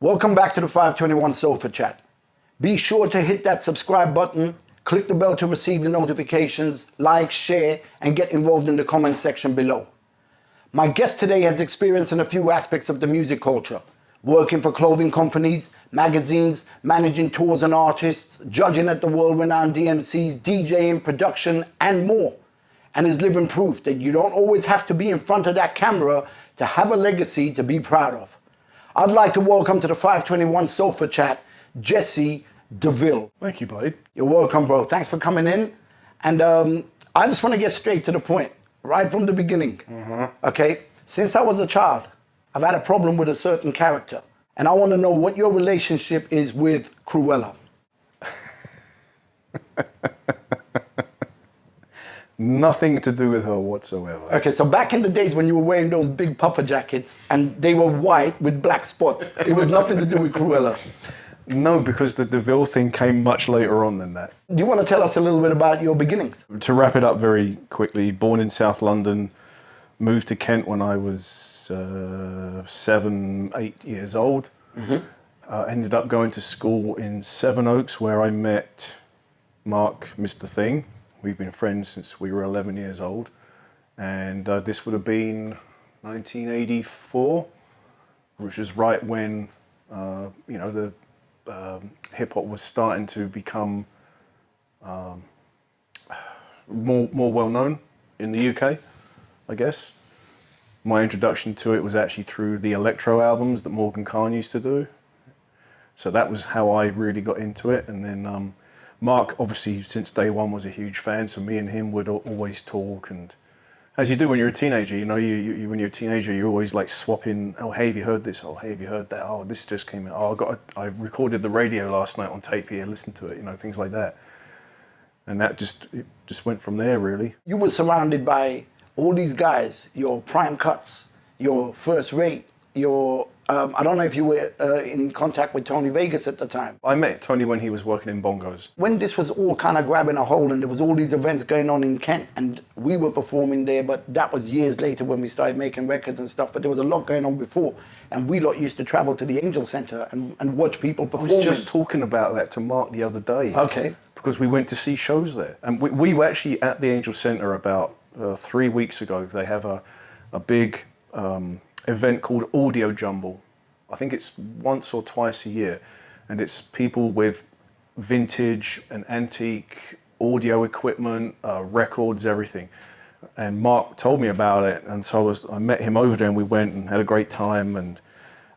Welcome back to the 521 Sofa Chat. Be sure to hit that subscribe button, click the bell to receive the notifications, like, share, and get involved in the comment section below. My guest today has experience in a few aspects of the music culture, working for clothing companies, magazines, managing tours and artists, judging at the world-renowned DMCs, DJing, production, and more. And is living proof that you don't always have to be in front of that camera to have a legacy to be proud of. I'd like to welcome to the 521 Sofa Chat, Jesse Deville. Thank you, Blade. You're welcome, bro. Thanks for coming in. And I just want to get straight to the point, right from the beginning. Okay? Since I was a child, I've had a problem with a certain character. And I want to know what your relationship is with Cruella. Nothing to do with her whatsoever. Okay, so back in the days when you were wearing those big puffer jackets and they were white with black spots, it was nothing to do with Cruella. No, because the Deville thing came much later on than that. Do you want to tell us a little bit about your beginnings? To wrap it up very quickly, born in South London, moved to Kent when I was 7, 8 years old. Ended up going to school in Sevenoaks where I met Mark, Mr. Thing. We've been friends since we were 11 years old. And this would have been 1984, which was right when, the hip hop was starting to become more well known in the UK, I guess. My introduction to it was actually through the electro albums that Morgan Khan used to do. So that was how I really got into it. And then Mark, obviously, since day one, was a huge fan. So me and him would always talk, and as you do when you're a teenager, you when you're a teenager, you're always like swapping. Oh, hey, have you heard this? Oh, hey, have you heard that? Oh, this just came out. Oh, I recorded the radio last night on tape here. Listen to it. Things like that. And that just went from there, really. You were surrounded by all these guys, your prime cuts, your first rate, your I don't know if you were in contact with Tony Vegas at the time. I met Tony when he was working in Bongos. When this was all kind of grabbing a hold and there was all these events going on in Kent and we were performing there, but that was years later when we started making records and stuff, but there was a lot going on before, and we lot used to travel to the Angel Center and watch people performing. I was just talking about that to Mark the other day. Okay. Because we went to see shows there. And we were actually at the Angel Center about 3 weeks ago. They have a big event called Audio Jumble. I think it's once or twice a year, and it's people with vintage and antique audio equipment, records, everything. And Mark told me about it, and so I met him over there, and we went and had a great time.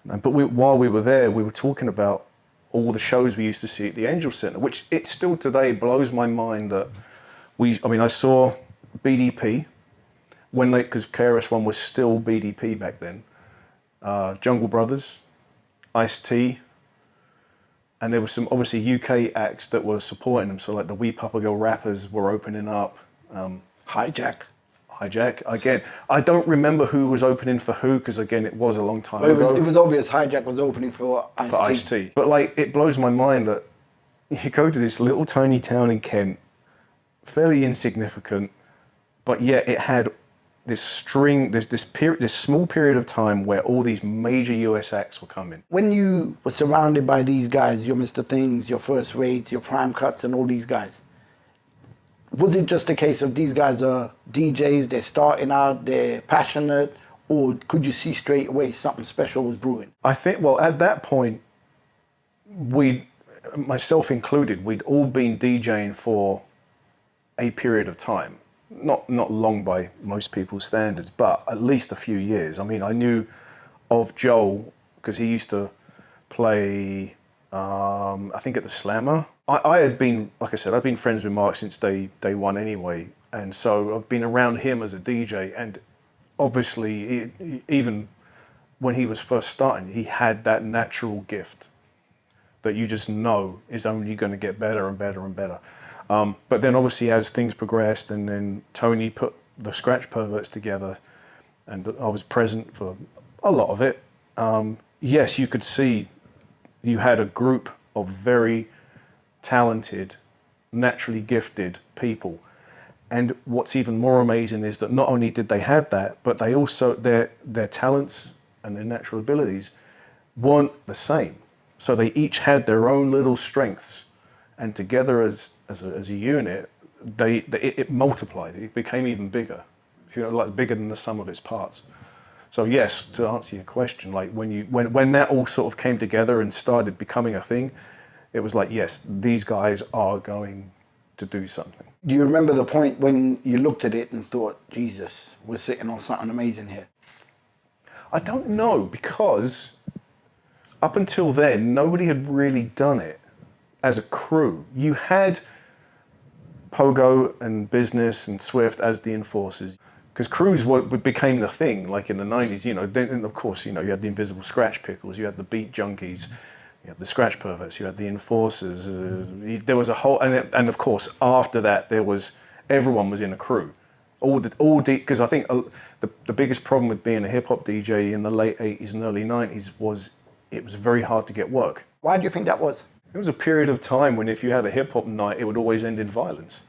But while we were there, we were talking about all the shows we used to see at the Angel Center, which it still today blows my mind that I saw BDP because KRS-One was still BDP back then. Jungle Brothers, Ice-T, and there were some obviously UK acts that were supporting them. So like the Wee Papa Girl rappers were opening up. Hijack. Again, I don't remember who was opening for who, because again, it was a long time ago. It was obvious Hijack was opening for Ice-T. But like, it blows my mind that you go to this little tiny town in Kent, fairly insignificant, but yet it had this small period of time where all these major US acts were coming. When you were surrounded by these guys, your Mr. Things, your First Rates, your Prime Cuts, and all these guys, was it just a case of these guys are DJs, they're starting out, they're passionate, or could you see straight away something special was brewing? I think, well, at that point, myself included, we'd all been DJing for a period of time. Not long by most people's standards, but at least a few years. I mean, I knew of Joel because he used to play, I think at the Slammer. I had been, like I said, I've been friends with Mark since day one anyway. And so I've been around him as a DJ. And obviously, even when he was first starting, he had that natural gift that you just know is only going to get better and better and better. But then obviously as things progressed, and then Tony put the Scratch Perverts together, and I was present for a lot of it. Yes, you could see you had a group of very talented, naturally gifted people. And what's even more amazing is that not only did they have that, but they also, their talents and their natural abilities weren't the same. So they each had their own little strengths, and together as a unit, it multiplied. It became even bigger, like bigger than the sum of its parts. So yes, to answer your question, like when that all sort of came together and started becoming a thing, it was like, yes, these guys are going to do something. Do you remember the point when you looked at it and thought, Jesus, we're sitting on something amazing here? I don't know, because up until then, nobody had really done it as a crew. You had Pogo and Business and Swift as the enforcers, because crews became the thing, like in the 90s, you know. Then, of course, you know, you had the Invisible Scratch Pickles, you had the Beat Junkies, you had the Scratch Perverts, you had the Enforcers. There was a whole, and of course, after that, everyone was in a crew. Because I think the biggest problem with being a hip-hop DJ in the late 80s and early 90s was it was very hard to get work. Why do you think that was? It was a period of time when if you had a hip-hop night, it would always end in violence.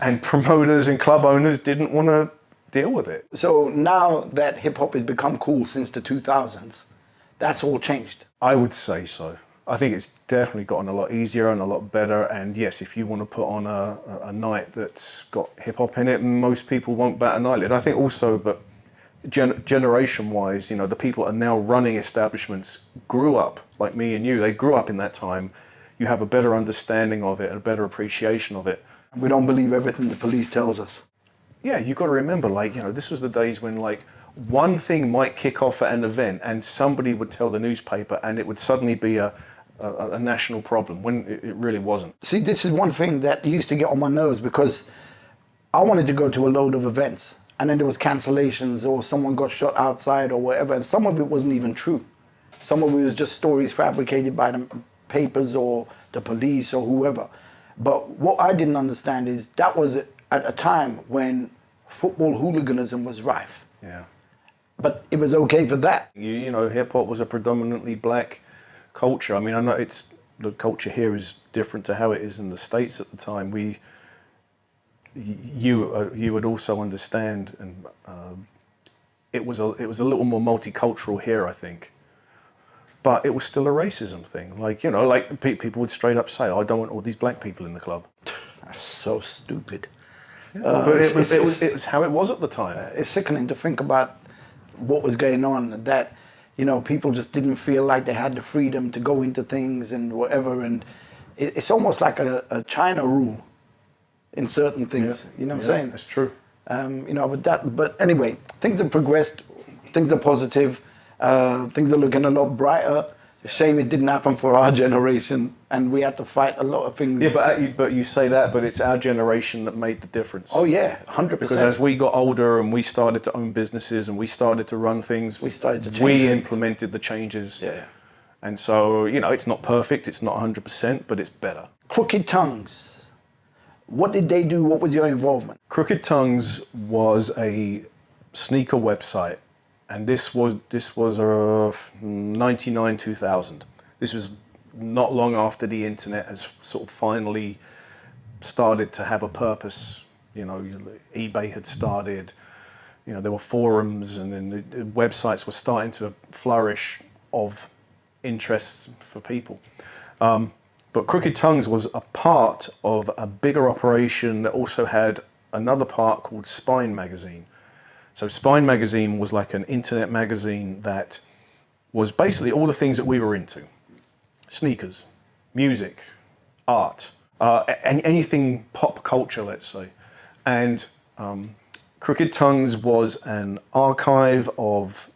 And promoters and club owners didn't want to deal with it. So now that hip-hop has become cool since the 2000s, that's all changed. I would say so. I think it's definitely gotten a lot easier and a lot better. And yes, if you want to put on a night that's got hip-hop in it, most people won't bat an eyelid. I think also, but generation-wise, you know, the people are now running establishments grew up, like me and you. They grew up in that time. You have a better understanding of it and a better appreciation of it. We don't believe everything the police tells us. Yeah, you've got to remember, like, you know, this was the days when, like, one thing might kick off at an event and somebody would tell the newspaper and it would suddenly be a national problem, when it really wasn't. See, this is one thing that used to get on my nerves, because I wanted to go to a load of events and then there was cancellations or someone got shot outside or whatever, and some of it wasn't even true. Some of it was just stories fabricated by the papers or the police or whoever. But what I didn't understand is that was at a time when football hooliganism was rife. Yeah. But it was okay for that. You know, hip-hop was a predominantly black culture. I mean, I know the culture here is different to how it is in the States at the time. You would also understand, and it was a little more multicultural here, I think. But it was still a racism thing. Like, you know, like people would straight up say, I don't want all these black people in the club. That's so stupid. But it was how it was at the time. It's sickening to think about what was going on, that, you know, people just didn't feel like they had the freedom to go into things and whatever. And it's almost like a China rule in certain things. Yeah. You know what I'm saying? That's true. You know, but anyway, things have progressed. Things are positive. Things are looking a lot brighter. It's a shame it didn't happen for our generation, and we had to fight a lot of things. Yeah, but you say that, but it's our generation that made the difference. Oh yeah, 100%. Because as we got older and we started to own businesses and we started to run things, we started to change we things. implemented the changes. Yeah. And so, you know, it's not perfect, it's not 100%, but it's better. Crooked Tongues. What did they do? What was your involvement? Crooked Tongues was a sneaker website. And this was 99, 2000. This was not long after the internet has sort of finally started to have a purpose. You know, eBay had started, you know, there were forums, and then the websites were starting to flourish of interest for people. But Crooked Tongues was a part of a bigger operation that also had another part called Spine Magazine. So Spine Magazine was like an internet magazine that was basically all the things that we were into. Sneakers, music, art, anything pop culture, let's say. And Crooked Tongues was an archive of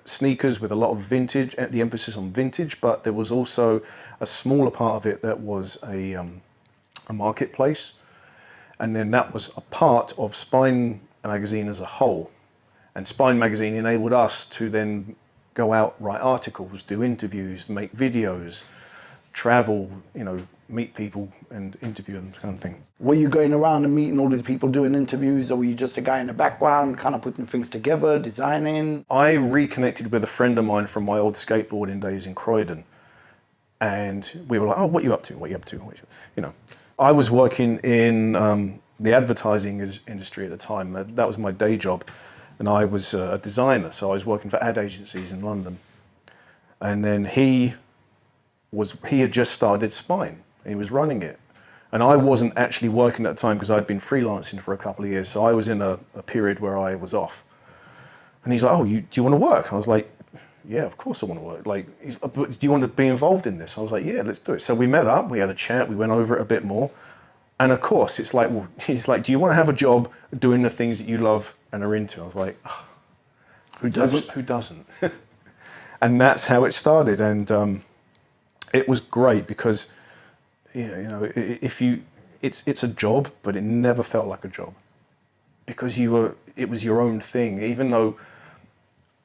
sneakers with a lot of vintage, the emphasis on vintage, but there was also a smaller part of it that was a marketplace. And then that was a part of Spine Magazine as a whole. And Spine Magazine enabled us to then go out, write articles, do interviews, make videos, travel, you know, meet people and interview them, kind of thing. Were you going around and meeting all these people doing interviews, or were you just a guy in the background kind of putting things together, designing? I reconnected with a friend of mine from my old skateboarding days in Croydon. And we were like, oh, what are you up to? What are you up to? You know, I was working in the advertising industry at the time. That was my day job. And I was a designer, so I was working for ad agencies in London. And then he had just started Spine. He was running it. And I wasn't actually working at the time because I'd been freelancing for a couple of years. So I was in a period where I was off. And he's like, oh, do you want to work? I was like, yeah, of course I want to work. Like, but do you want to be involved in this? I was like, yeah, let's do it. So we met up, we had a chat, we went over it a bit more. And of course, it's like, well, he's like, do you want to have a job doing the things that you love and are into? I was like, oh, who doesn't? Who doesn't? And that's how it started. And it was great because, it's a job, but it never felt like a job because it was your own thing. Even though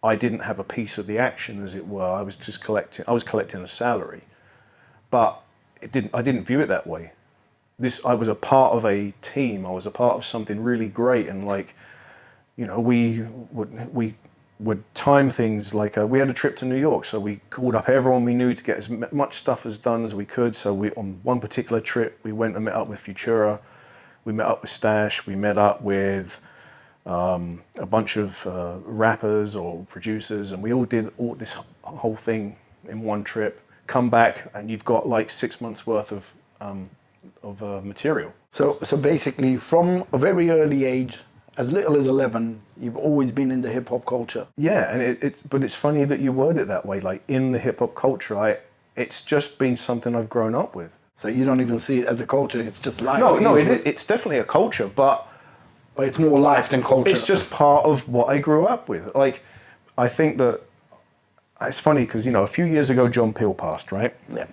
I didn't have a piece of the action, as it were, I was collecting a salary, but I didn't view it that way. I was a part of a team. I was a part of something really great. And we would time things like we had a trip to New York, so we called up everyone we knew to get as much stuff as done as we could. So on one particular trip, we went and met up with Futura, we met up with Stash, we met up with a bunch of rappers or producers, and we all did this whole thing in one trip. Come back, and you've got like 6 months worth of material. So basically, from a very early age, as little as 11, you've always been in the hip hop culture. Yeah, and but it's funny that you word it that way. Like in the hip hop culture, it's just been something I've grown up with. So you don't even see it as a culture; it's just life. No, it's definitely a culture, but it's more life than culture. It's just part of what I grew up with. Like, I think that it's funny because a few years ago, John Peel passed, right? Yeah.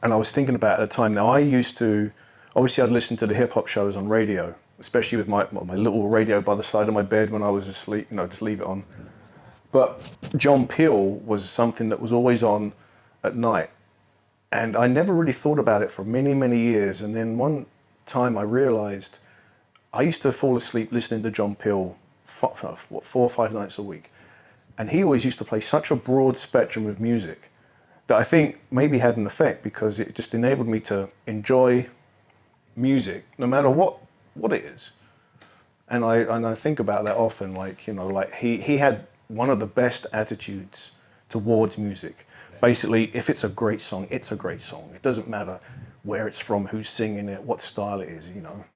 And I was thinking about it at the time. Now, I used to, obviously I'd listen to the hip hop shows on radio, especially with my little radio by the side of my bed when I was asleep, just leave it on. But John Peel was something that was always on at night. And I never really thought about it for many, many years. And then one time I realized I used to fall asleep listening to John Peel 4 or 5 nights a week. And he always used to play such a broad spectrum of music that I think maybe had an effect because it just enabled me to enjoy music no matter what it is. And I think about that often, like he had one of the best attitudes towards music. Basically, if it's a great song, it's a great song. It doesn't matter where it's from, who's singing it, what style it is,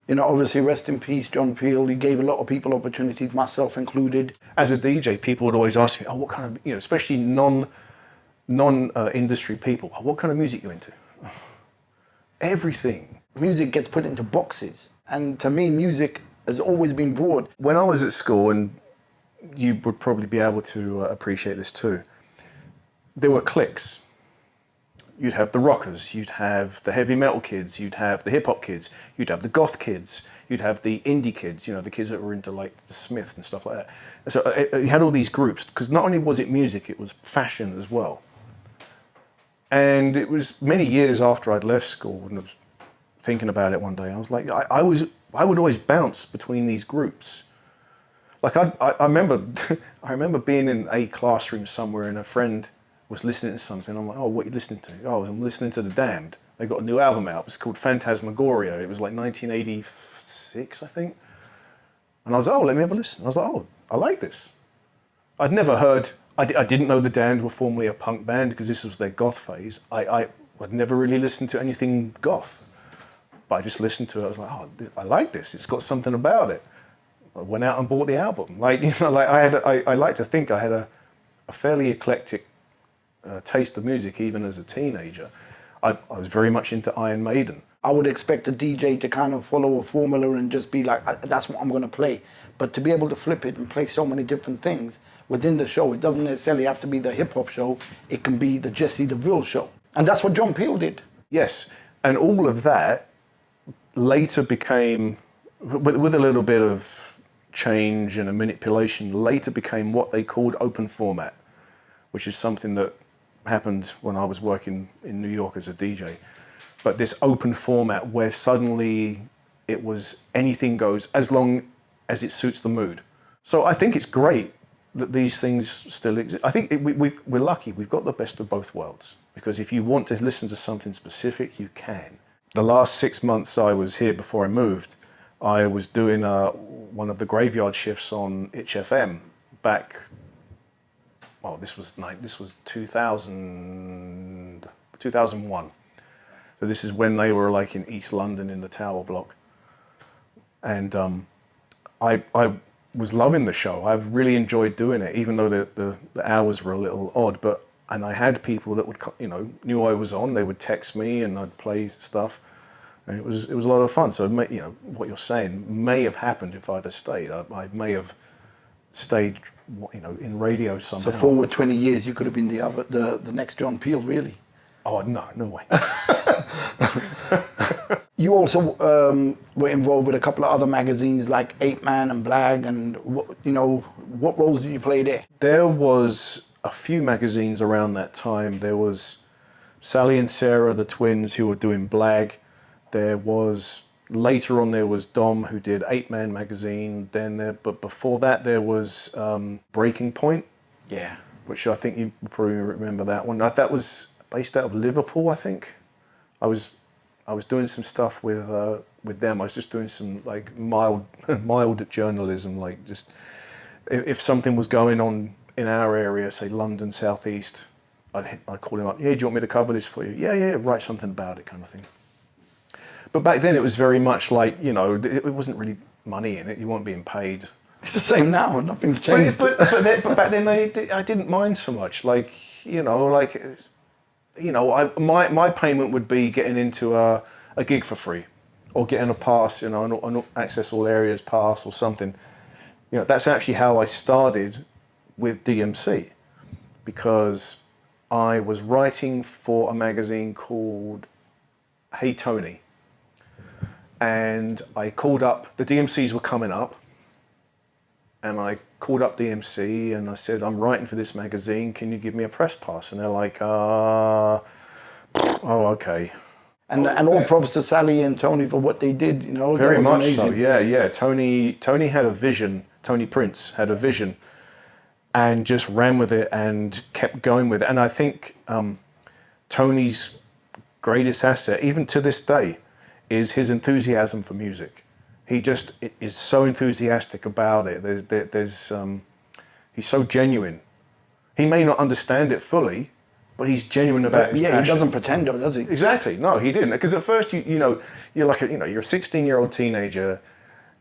Obviously, rest in peace, John Peel. He gave a lot of people opportunities, myself included. As a DJ, people would always ask me, oh, what kind of, especially non-industry people, what kind of music you into? Everything. Music gets put into boxes. And to me, music has always been broad. When I was at school, and you would probably be able to appreciate this too, there were cliques. You'd have the rockers, you'd have the heavy metal kids, you'd have the hip hop kids, you'd have the goth kids, you'd have the indie kids, the kids that were into like the Smiths and stuff like that. And so you had all these groups, because not only was it music, it was fashion as well. And it was many years after I'd left school, and I was thinking about it one day, I was like, I would always bounce between these groups. Like I remember being in a classroom somewhere and a friend was listening to something. I'm like, oh, what are you listening to? Oh, I'm listening to The Damned. They got a new album out. It's called Phantasmagoria. It was like 1986, I think. And I was like, oh, let me have a listen. I was like, oh, I like this. I'd never heard, I didn't know The Damned were formerly a punk band because this was their goth phase. I'd never really listened to anything goth. But I just listened to it. I was like, oh, I like this. It's got something about it. I went out and bought the album. I like to think I had a fairly eclectic taste of music even as a teenager. I was very much into Iron Maiden. I would expect a DJ to kind of follow a formula and just be like, that's what I'm going to play. But to be able to flip it and play so many different things within the show, it doesn't necessarily have to be the hip hop show. It can be the Jesse Deville show. And that's what John Peel did. Yes. And all of that later became, with a little bit of change and a manipulation, later became what they called open format, which is something that happened when I was working in New York as a DJ. But this open format where suddenly it was anything goes as long as it suits the mood. So I think it's great that these things still exist. I think we're lucky. We've got the best of both worlds, because if you want to listen to something specific, you can. The last 6 months I was here before I moved, I was doing one of the graveyard shifts on Itch FM back oh, this was 2000, 2001. So this is when they were like in East London in the Tower Block. And I was loving the show. I really enjoyed doing it, even though the hours were a little odd. And I had people that would, knew I was on. They would text me, and I'd play stuff, and it was a lot of fun. So what you're saying may have happened if I'd have stayed. I may have stayed, in radio somehow. So forward 20 years, you could have been the next John Peel, really. Oh no way. You also were involved with a couple of other magazines like 8 Man and Blag, and what roles did you play there? There was a few magazines around that time. There was Sally and Sarah, the twins, who were doing Blag. Later on there was Dom, who did 8 Man magazine. But before that there was Breaking Point. Yeah. Which I think you probably remember that one. That was based out of Liverpool, I think. I was doing some stuff with them. I was just doing some like mild journalism, like just if something was going on in our area, say London South East, I'd call him up. Yeah, do you want me to cover this for you? Yeah, write something about it, kind of thing. But back then it was very much like it wasn't really money in it. You weren't being paid. It's the same now. Nothing's changed. But back then I didn't mind so much. My payment would be getting into a gig for free, or getting a pass, an access all areas pass or something. That's actually how I started with DMC, because I was writing for a magazine called Hey Tony, and I called up, the DMCs were coming up, and I called up DMC and I said, I'm writing for this magazine, can you give me a press pass? And they're like, oh, okay. And all props to Sally and Tony for what they did, Very much amazing. So, yeah. Tony had a vision, Tony Prince had a vision, and just ran with it and kept going with it. And I think Tony's greatest asset, even to this day, is his enthusiasm for music. He just is so enthusiastic about it. He's so genuine. He may not understand it fully, but he's genuine about his passion. He doesn't pretend, though, does he? Exactly. No, he didn't. Because at first, you're like you're a 16-year-old teenager.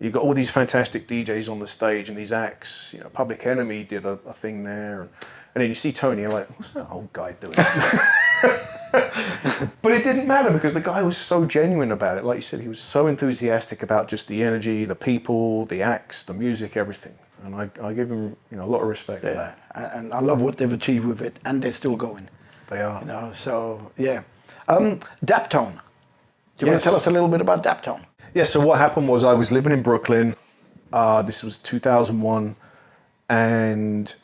You've got all these fantastic DJs on the stage and these acts. Public Enemy did a thing there, and then you see Tony, you're like, what's that old guy doing? But it didn't matter, because the guy was so genuine about it. Like you said, he was so enthusiastic about just the energy, the people, the acts, the music, everything. And I give him a lot of respect for that. And I love what they've achieved with it, and they're still going. They are. So yeah. Daptone. Do you want to tell us a little bit about Daptone? Yeah, so what happened was I was living in Brooklyn. This was 2001, and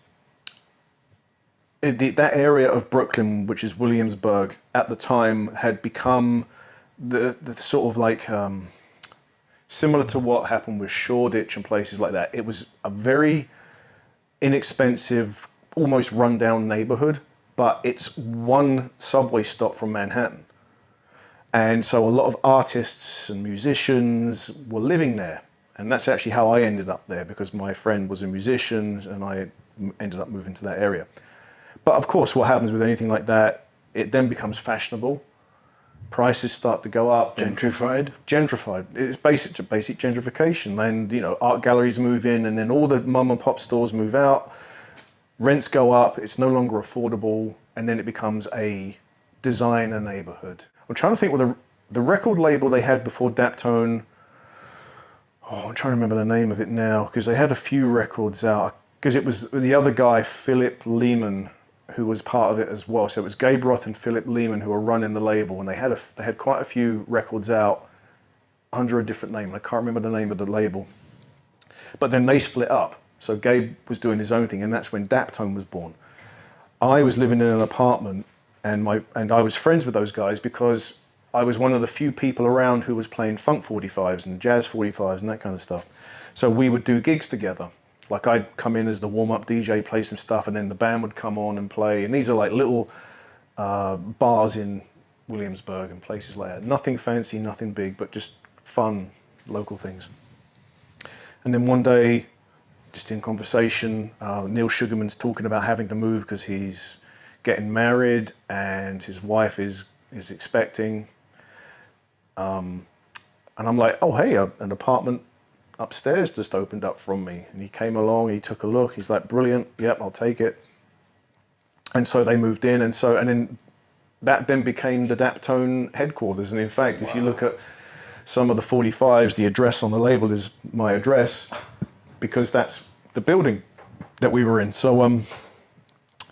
that area of Brooklyn, which is Williamsburg, at the time had become the sort of like similar to what happened with Shoreditch and places like that. It was a very inexpensive, almost rundown neighborhood, but it's one subway stop from Manhattan. And so a lot of artists and musicians were living there. And that's actually how I ended up there, because my friend was a musician and I ended up moving to that area. But of course, what happens with anything like that, it then becomes fashionable. Prices start to go up. Gentrified. It's basic gentrification. And, art galleries move in, and then all the mum and pop stores move out. Rents go up. It's no longer affordable. And then it becomes a designer neighborhood. I'm trying to think what the record label they had before Daptone. Oh, I'm trying to remember the name of it now, because they had a few records out. Because it was the other guy, Philip Lehman, who was part of it as well. So it was Gabe Roth and Philip Lehman who were running the label, and they had quite a few records out under a different name. I can't remember the name of the label. But then they split up. So Gabe was doing his own thing, and that's when Daptone was born. I was living in an apartment, and I was friends with those guys because I was one of the few people around who was playing funk 45s and jazz 45s and that kind of stuff. So we would do gigs together. Like I'd come in as the warm-up DJ, play some stuff, and then the band would come on and play. And these are like little bars in Williamsburg and places like that. Nothing fancy, nothing big, but just fun local things. And then one day just in conversation. Neil Sugarman's talking about having to move because he's getting married and his wife is expecting. And I'm like, oh, hey, an apartment upstairs just opened up from me. And he came along, he took a look, he's like, brilliant, yep, I'll take it. And so they moved in, and then that then became the Daptone headquarters. And in fact, if you look at some of the 45s, the address on the label is my address because that's the building that we were in. So,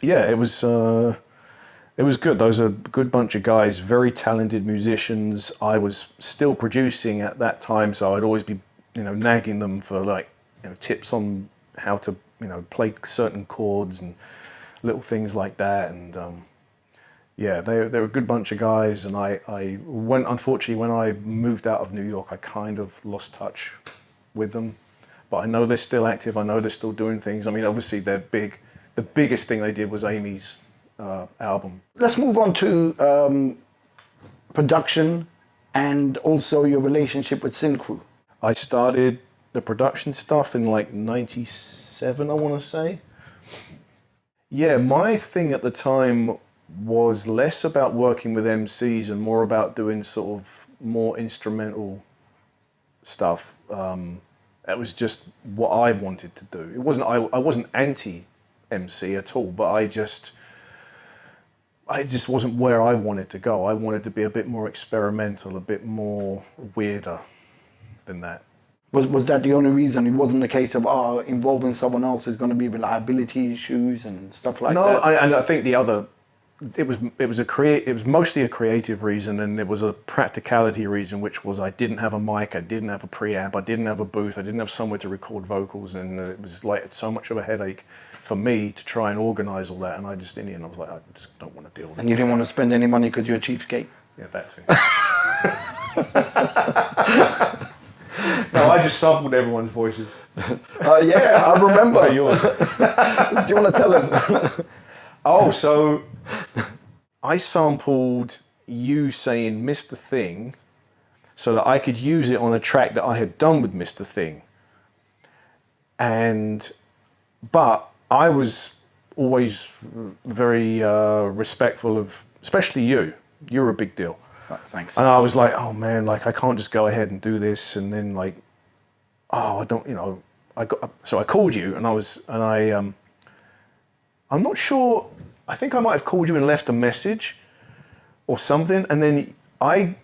yeah, it was good. Those are a good bunch of guys, very talented musicians. I was still producing at that time, so I'd always be, nagging them for like, tips on how to, play certain chords and little things like that. And yeah, they were a good bunch of guys. And unfortunately, when I moved out of New York, I kind of lost touch with them. But I know they're still active. I know they're still doing things. I mean, obviously they're big. The biggest thing they did was Amy's album. Let's move on to production and also your relationship with Sin Crew. I started the production stuff in like 97, I want to say. Yeah, my thing at the time was less about working with MCs and more about doing sort of more instrumental stuff. It was just what I wanted to do. It wasn't. I wasn't anti-MC at all, but I just wasn't where I wanted to go. I wanted to be a bit more experimental, a bit more weirder than that. Was that the only reason? It wasn't a case of involving someone else is going to be reliability issues and stuff like that. No, and I think the other, it was mostly a creative reason, and there was a practicality reason, which was I didn't have a mic, I didn't have a preamp, I didn't have a booth, I didn't have somewhere to record vocals, and it was like so much of a headache for me to try and organise all that. And I just, in the end, I was like, I just don't want to deal with it. And you didn't want to spend any money because you're a cheapskate. Yeah, that too. No, I just sampled everyone's voices. Yeah, I remember. Yours. Do you want to tell him? Oh, so I sampled you saying Mr. Thing so that I could use it on a track that I had done with Mr. Thing. But I was always very respectful of, especially you. You're a big deal. Thanks. And I was like, oh man, like I can't just go ahead and do this, and then like, oh, I don't, so I called you, and I'm not sure. I think I might have called you and left a message, or something, and then I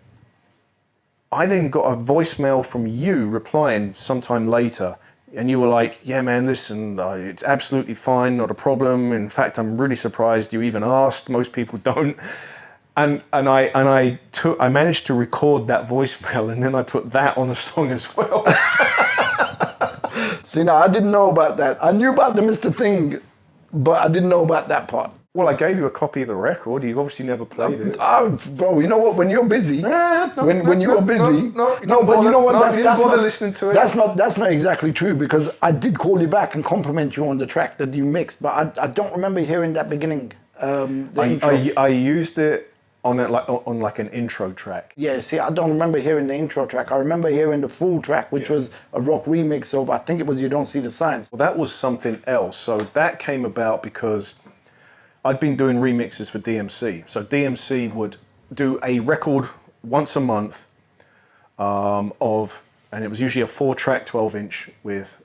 then got a voicemail from you replying sometime later, and you were like, yeah man, listen, it's absolutely fine, not a problem. In fact, I'm really surprised you even asked. Most people don't. And I managed to record that voicemail, and then I put that on the song as well. See, now I didn't know about that. I knew about the Mr. Thing, but I didn't know about that part. Well, I gave you a copy of the record. You obviously never played it. Bro, you know what? When you're busy, when you're busy, but you know what? You didn't bother listening to it. That's not exactly true, because I did call you back and compliment you on the track that you mixed, but I don't remember hearing that beginning. I used it on an intro track. Yeah, see, I don't remember hearing the intro track. I remember hearing the full track, which was a rock remix of, I think it was You Don't See the Signs. Well, that was something else. So that came about because I'd been doing remixes for DMC. So DMC would do a record once a month and it was usually a 4-track 12-inch with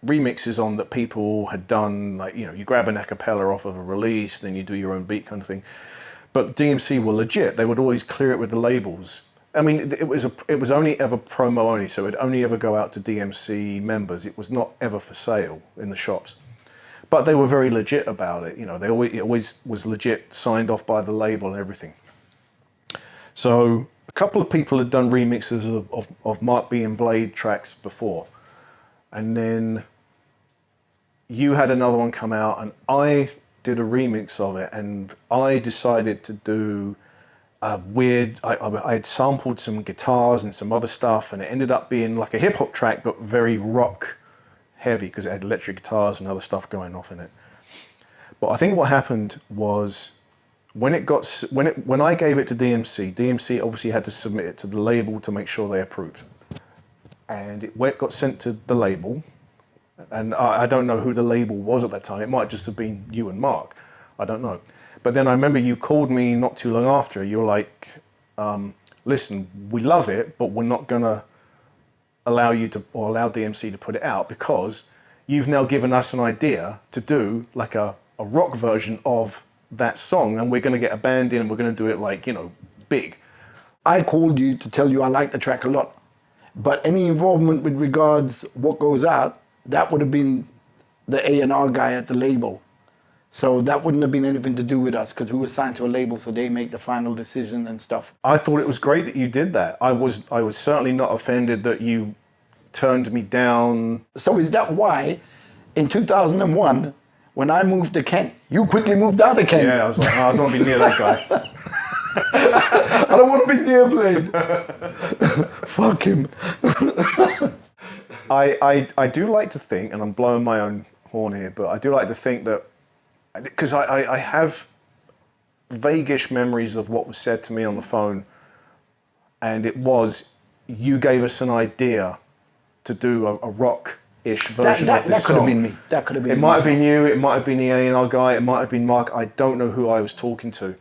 remixes on that people had done, like, you grab an a cappella off of a release, then you do your own beat kind of thing. But DMC were legit. They would always clear it with the labels. I mean, it was only ever promo only, so it'd only ever go out to DMC members. It was not ever for sale in the shops. But they were very legit about it. It always was legit, signed off by the label and everything. So a couple of people had done remixes of Mark B and Blade tracks before. And then you had another one come out, and I did a remix of it, and I decided to do a weird, I had sampled some guitars and some other stuff, and it ended up being like a hip hop track, but very rock heavy, because it had electric guitars and other stuff going off in it. But I think what happened was when I gave it to DMC obviously had to submit it to the label to make sure they approved. And it got sent to the label, And I don't know who the label was at that time. It might just have been you and Mark. I don't know. But then I remember you called me not too long after. You were like, listen, we love it, but we're not going to allow you to, or allow DMC to put it out, because you've now given us an idea to do like a rock version of that song, and we're going to get a band in and we're going to do it like, you know, big. I called you to tell you I like the track a lot, but any involvement with regards what goes out, that would have been the A&R guy at the label. So that wouldn't have been anything to do with us, because we were signed to a label, so they make the final decision and stuff. I thought it was great that you did that. I was certainly not offended that you turned me down. So is that why in 2001, when I moved to Kent, you quickly moved out of Kent? Yeah, I was like, oh, I don't want to be near that guy. I don't want to be near Blade. Fuck him. I do like to think, and I'm blowing my own horn here, but I do like to think that, because I have vaguish memories of what was said to me on the phone, and it was, you gave us an idea to do a rock-ish version of this that could have song. been me. That could have been It me. might have been you, it might have been the A&R guy, it might have been Mark, I don't know who I was talking to.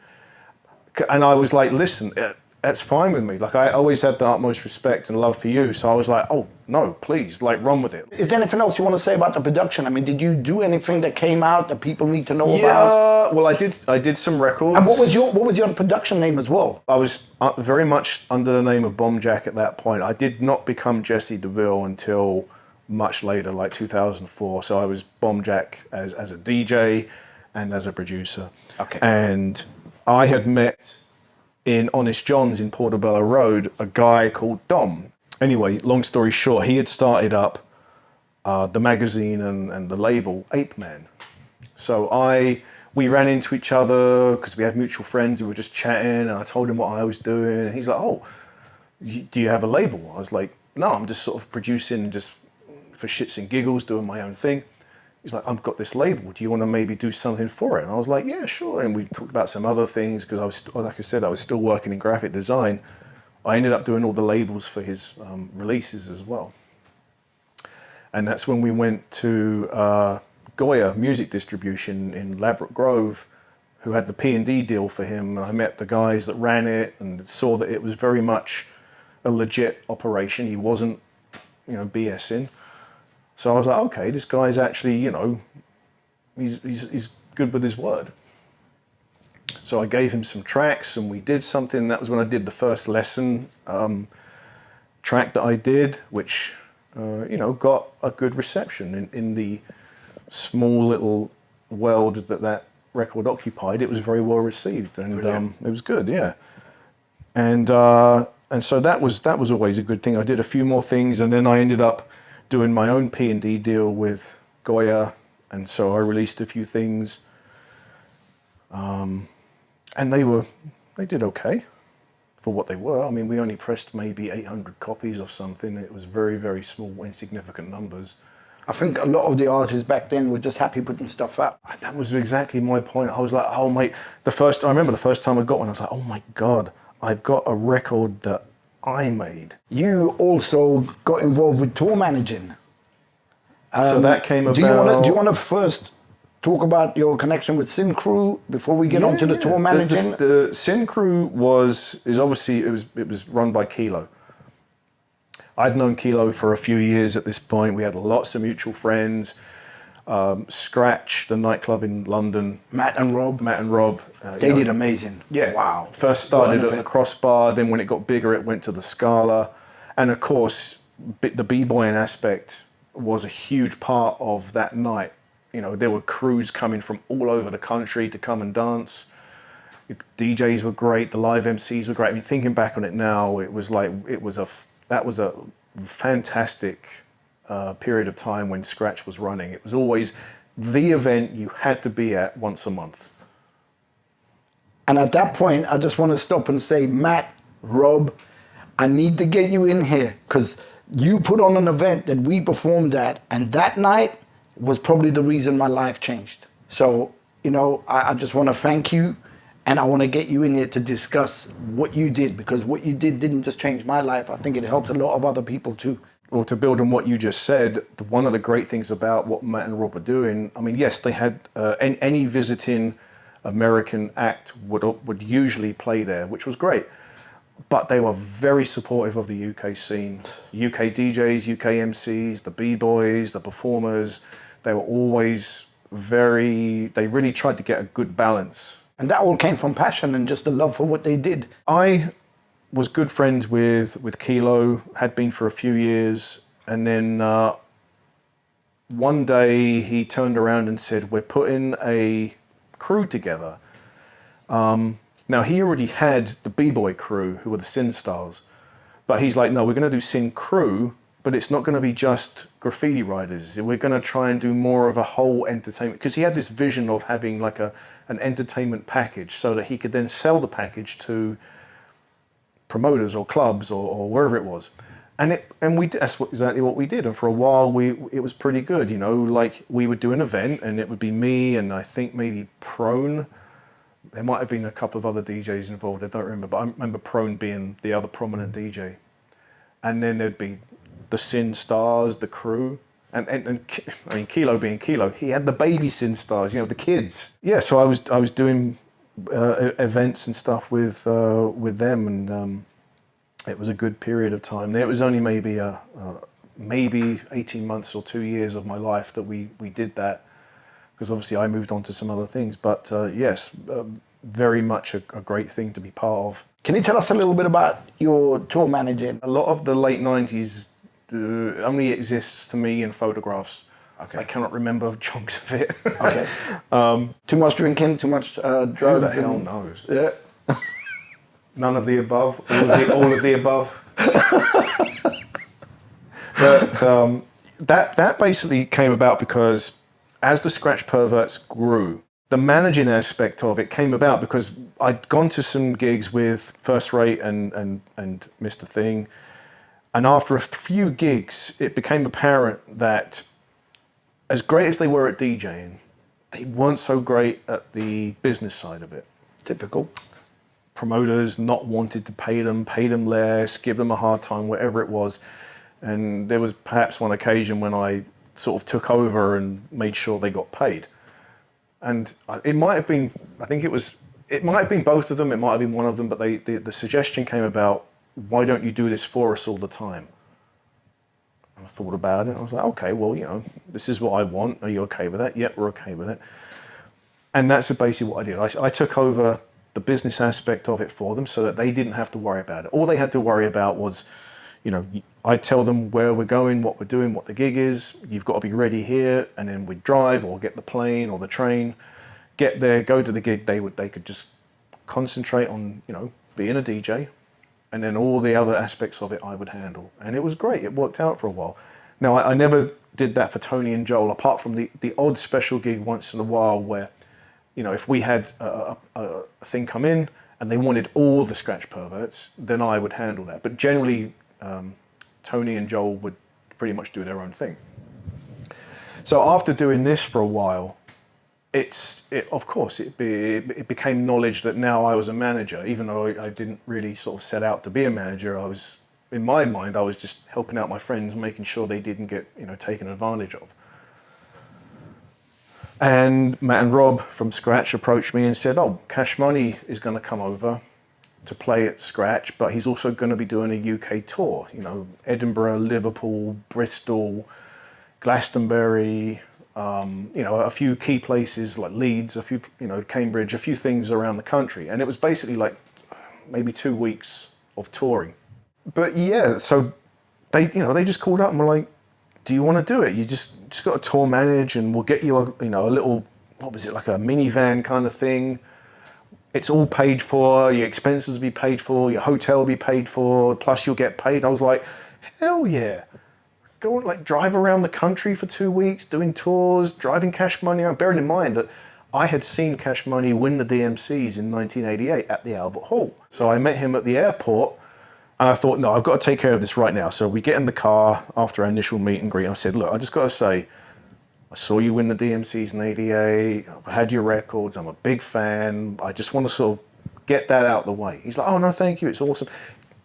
And I was like, listen, that's fine with me. Like, I always had the utmost respect and love for you, so I was like, oh, no, please, like, run with it. Is there anything else you want to say about the production? I mean, did you do anything that came out that people need to know about? Yeah, well, I did some records. And what was your production name as well? I was very much under the name of Bomb Jack at that point. I did not become Jesse Deville until much later, like 2004. So I was Bomb Jack as a DJ and as a producer. Okay. And I had met in Honest John's in Portobello Road a guy called Dom. Anyway, long story short, he had started up the magazine and the label Ape Man. So we ran into each other because we had mutual friends who were just chatting, and I told him what I was doing, and he's like, oh, do you have a label? I was like, no, I'm just sort of producing just for shits and giggles, doing my own thing. He's like, I've got this label. Do you want to maybe do something for it? And I was like, yeah, sure. And we talked about some other things because like I said, I was still working in graphic design. I ended up doing all the labels for his releases as well. And that's when we went to Goya Music Distribution in Ladbroke Grove, who had the P&D deal for him. And I met the guys that ran it and saw that it was very much a legit operation. He wasn't, BSing. So I was like, okay, this guy's actually, he's good with his word. So I gave him some tracks and we did something. That was when I did the first lesson track that I did, which, got a good reception in the small little world that record occupied. It was very well received and it was good, yeah. And so that was always a good thing. I did a few more things and then I ended up doing my own P&D deal with Goya, and so I released a few things, and they did okay for what they were. I mean, we only pressed maybe 800 copies of something. It was very, very small, insignificant numbers. I think a lot of the artists back then were just happy putting stuff out. That was exactly my point. I was like, oh mate, I remember the first time I got one, I was like, oh my God, I've got a record that I made. You also got involved with tour managing. So that came about. Do you want to first talk about your connection with Sin Crew before we get on to the tour managing? The Sin Crew was run by Kilo. I'd known Kilo for a few years at this point. We had lots of mutual friends. Scratch, the nightclub in London. Matt and Rob. They did amazing. Yeah. Wow. First started at the Crossbar, then when it got bigger, it went to the Scala. And of course, the b-boying aspect was a huge part of that night. There were crews coming from all over the country to come and dance. DJs were great, the live MCs were great. I mean, thinking back on it now, that was a fantastic period of time when Scratch was running. It was always the event you had to be at once a month. And at that point, I just want to stop and say, Matt, Rob, I need to get you in here because you put on an event that we performed at, and that night was probably the reason my life changed. So, I just want to thank you, and I want to get you in here to discuss what you did, because what you did didn't just change my life. I think it helped a lot of other people too. Well, to build on what you just said, one of the great things about what Matt and Rob were doing, I mean, yes, they had any visiting American act would usually play there, which was great. But they were very supportive of the UK scene. UK DJs, UK MCs, the B-boys, the performers, they were always they really tried to get a good balance. And that all came from passion and just the love for what they did. I was good friends with Kilo, had been for a few years, and then one day he turned around and said, we're putting a crew together. Now he already had the B-boy crew, who were the Sin Stars, but he's like, no, we're going to do Sin Crew, but it's not going to be just graffiti riders. We're going to try and do more of a whole entertainment, because he had this vision of having like an entertainment package so that he could then sell the package to promoters or clubs or wherever it was. And that's exactly what we did. And for a while, it was pretty good. You know, like we would do an event and it would be me and I think maybe Prone. There might have been a couple of other DJs involved. I don't remember, but I remember Prone being the other prominent DJ. And then there'd be the Sin Stars, the crew. And I mean, Kilo being Kilo, he had the baby Sin Stars, you know, the kids. Yeah, so I was doing events and stuff with them, and it was a good period of time. It was only maybe 18 months or 2 years of my life that we did that, because obviously I moved on to some other things. But yes, very much a great thing to be part of. Can you tell us a little bit about your tour managing? A lot of the late 90s only exists to me in photographs. Okay. I cannot remember chunks of it. Okay. Too much drinking, too much drugs? Who the hell knows? Yeah. None of the above, all of the above. But that basically came about because as the Scratch Perverts grew, the managing aspect of it came about because I'd gone to some gigs with First Rate and Mr. Thing. And after a few gigs, it became apparent that as great as they were at DJing, they weren't so great at the business side of it. Typical. Promoters not wanted to pay them less, give them a hard time, whatever it was. And there was perhaps one occasion when I sort of took over and made sure they got paid. And it might have been, it might have been both of them, it might have been one of them, but the suggestion came about, why don't you do this for us all the time? And I thought about it. I was like, okay, well, you know, this is what I want. Are you okay with that? Yep, we're okay with it. And that's basically what I did. I took over the business aspect of it for them so that they didn't have to worry about it. All they had to worry about was, you know, I'd tell them where we're going, what we're doing, what the gig is. You've got to be ready here. And then we'd drive or get the plane or the train, get there, go to the gig. They could just concentrate on, you know, being a DJ. And then all the other aspects of it I would handle. And it was great. It worked out for a while. Now, I never did that for Tony and Joel, apart from the odd special gig once in a while where, you know, if we had a thing come in and they wanted all the Scratch Perverts, then I would handle that. But generally, Tony and Joel would pretty much do their own thing. So after doing this for a while, of course, it became knowledge that now I was a manager, even though I didn't really sort of set out to be a manager. In my mind, I was just helping out my friends, making sure they didn't get, you know, taken advantage of. And Matt and Rob from Scratch approached me and said, oh, Cash Money is going to come over to play at Scratch, but he's also going to be doing a UK tour, you know, Edinburgh, Liverpool, Bristol, Glastonbury, you know, a few key places like Leeds, a few, you know, Cambridge, a few things around the country. And it was basically like maybe 2 weeks of touring. But yeah, so they just called up and were like, do you want to do it? You just got to tour manage and we'll get you a little, what was it, like a minivan kind of thing. It's all paid for, your expenses will be paid for, your hotel will be paid for, plus you'll get paid. I was like, hell yeah. Go and like drive around the country for 2 weeks, doing tours, driving Cash Money around. Bearing in mind that I had seen Cash Money win the DMCs in 1988 at the Albert Hall. So I met him at the airport and I thought, no, I've got to take care of this right now. So we get in the car after our initial meet and greet. I said, look, I just got to say, I saw you win the DMCs in 88. I've had your records. I'm a big fan. I just want to sort of get that out of the way. He's like, oh, no, thank you. It's awesome.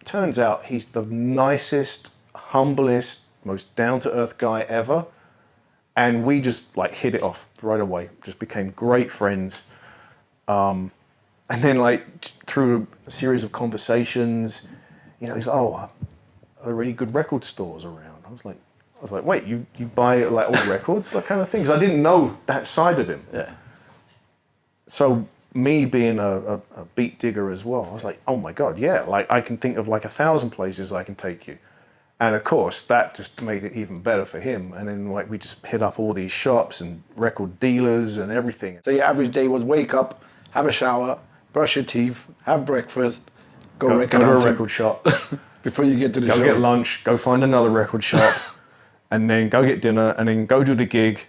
Turns out he's the nicest, humblest, most down-to-earth guy ever. And we just like hit it off right away, just became great friends. And then like through a series of conversations, you know, he's like, oh, are there any good record stores around? I was like, wait, you buy like old records, that kind of thing? Because I didn't know that side of him. Yeah. So me being a beat digger as well, I was like, oh my God, yeah, like I can think of like 1,000 places I can take you. And of course, that just made it even better for him. And then like we just hit up all these shops and record dealers and everything. So your average day was wake up, have a shower, brush your teeth, have breakfast, go to a record shop. Before you get to the Go shows. get lunch, go find another record shop, and then go get dinner, and then go do the gig,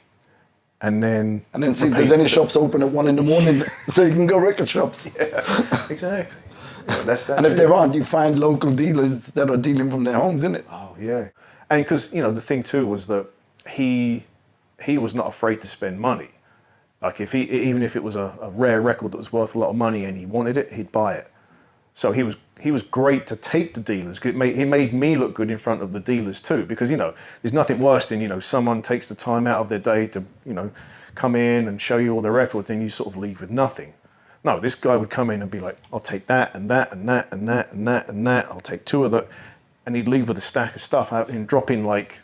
and then see if there's any shops open at 1 a.m. so you can go record shops. Yeah, exactly. Yeah, that's and if it. there aren't, you find local dealers that are dealing from their homes, innit? Oh yeah, and because you know the thing too was that he was not afraid to spend money. Like even if it was a rare record that was worth a lot of money and he wanted it, he'd buy it. So he was great to take the dealers. He made me look good in front of the dealers too, because you know there's nothing worse than, you know, someone takes the time out of their day to, you know, come in and show you all the records and you sort of leave with nothing. No, this guy would come in and be like, I'll take that and that and that and that and that and that. I'll take 2 of that, and he'd leave with a stack of stuff out and drop in like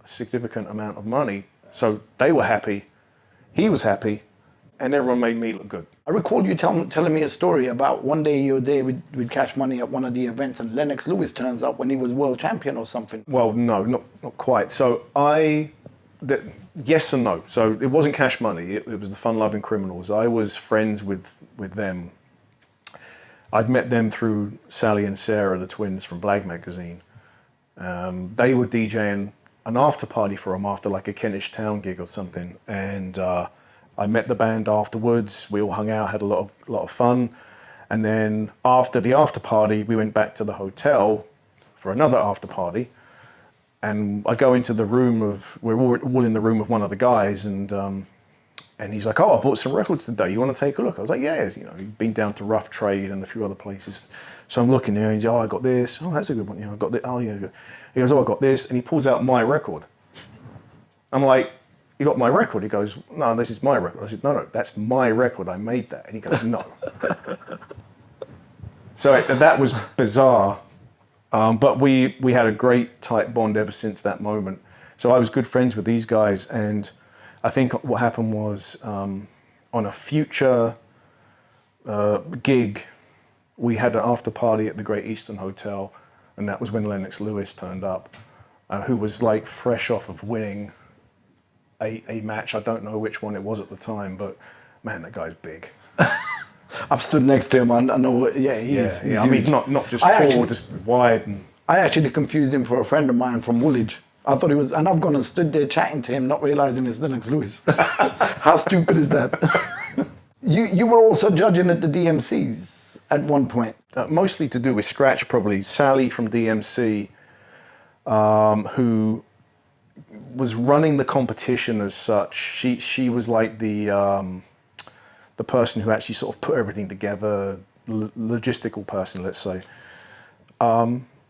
a significant amount of money. So they were happy, he was happy, and everyone made me look good. I recall you telling me a story about one day you were there with Cash Money at one of the events, and Lennox Lewis turns up when he was world champion or something. Well, no, not quite. So yes and no. So it wasn't Cash Money. It was the Fun Loving Criminals. I was friends with them. I'd met them through Sally and Sarah, the twins from Blag magazine. They were DJing an after party for them after like a Kentish Town gig or something, and I met the band afterwards. We all hung out, had a lot of fun, and then after the after party, we went back to the hotel for another after party. And I go into the room we're all in the room with one of the guys, and he's like, oh, I bought some records today. You want to take a look? I was like, yeah, you know, you've been down to Rough Trade and a few other places. So I'm looking there, and he's like, oh, I got this. Oh, that's a good one. Yeah, I got this. Oh, yeah. He goes, oh, I got this. And he pulls out my record. I'm like, you got my record? He goes, no, this is my record. I said, no, that's my record. I made that. And he goes, no. So that was bizarre. But we had a great tight bond ever since that moment. So I was good friends with these guys, and I think what happened was on a future gig, we had an after party at the Great Eastern Hotel, and that was when Lennox Lewis turned up, who was like fresh off of winning a match. I don't know which one it was at the time, but man, that guy's big. I've stood next to him. I know. Yeah, he's I mean, he's not just tall, just wide. And I actually confused him for a friend of mine from Woolwich. I thought he was, and I've gone and stood there chatting to him, not realizing it's Lennox Lewis. How stupid is that? You were also judging at the DMCs at one point. Mostly to do with scratch, probably. Sally from DMC, who was running the competition as such. She was like the person who actually sort of put everything together, logistical person, let's say.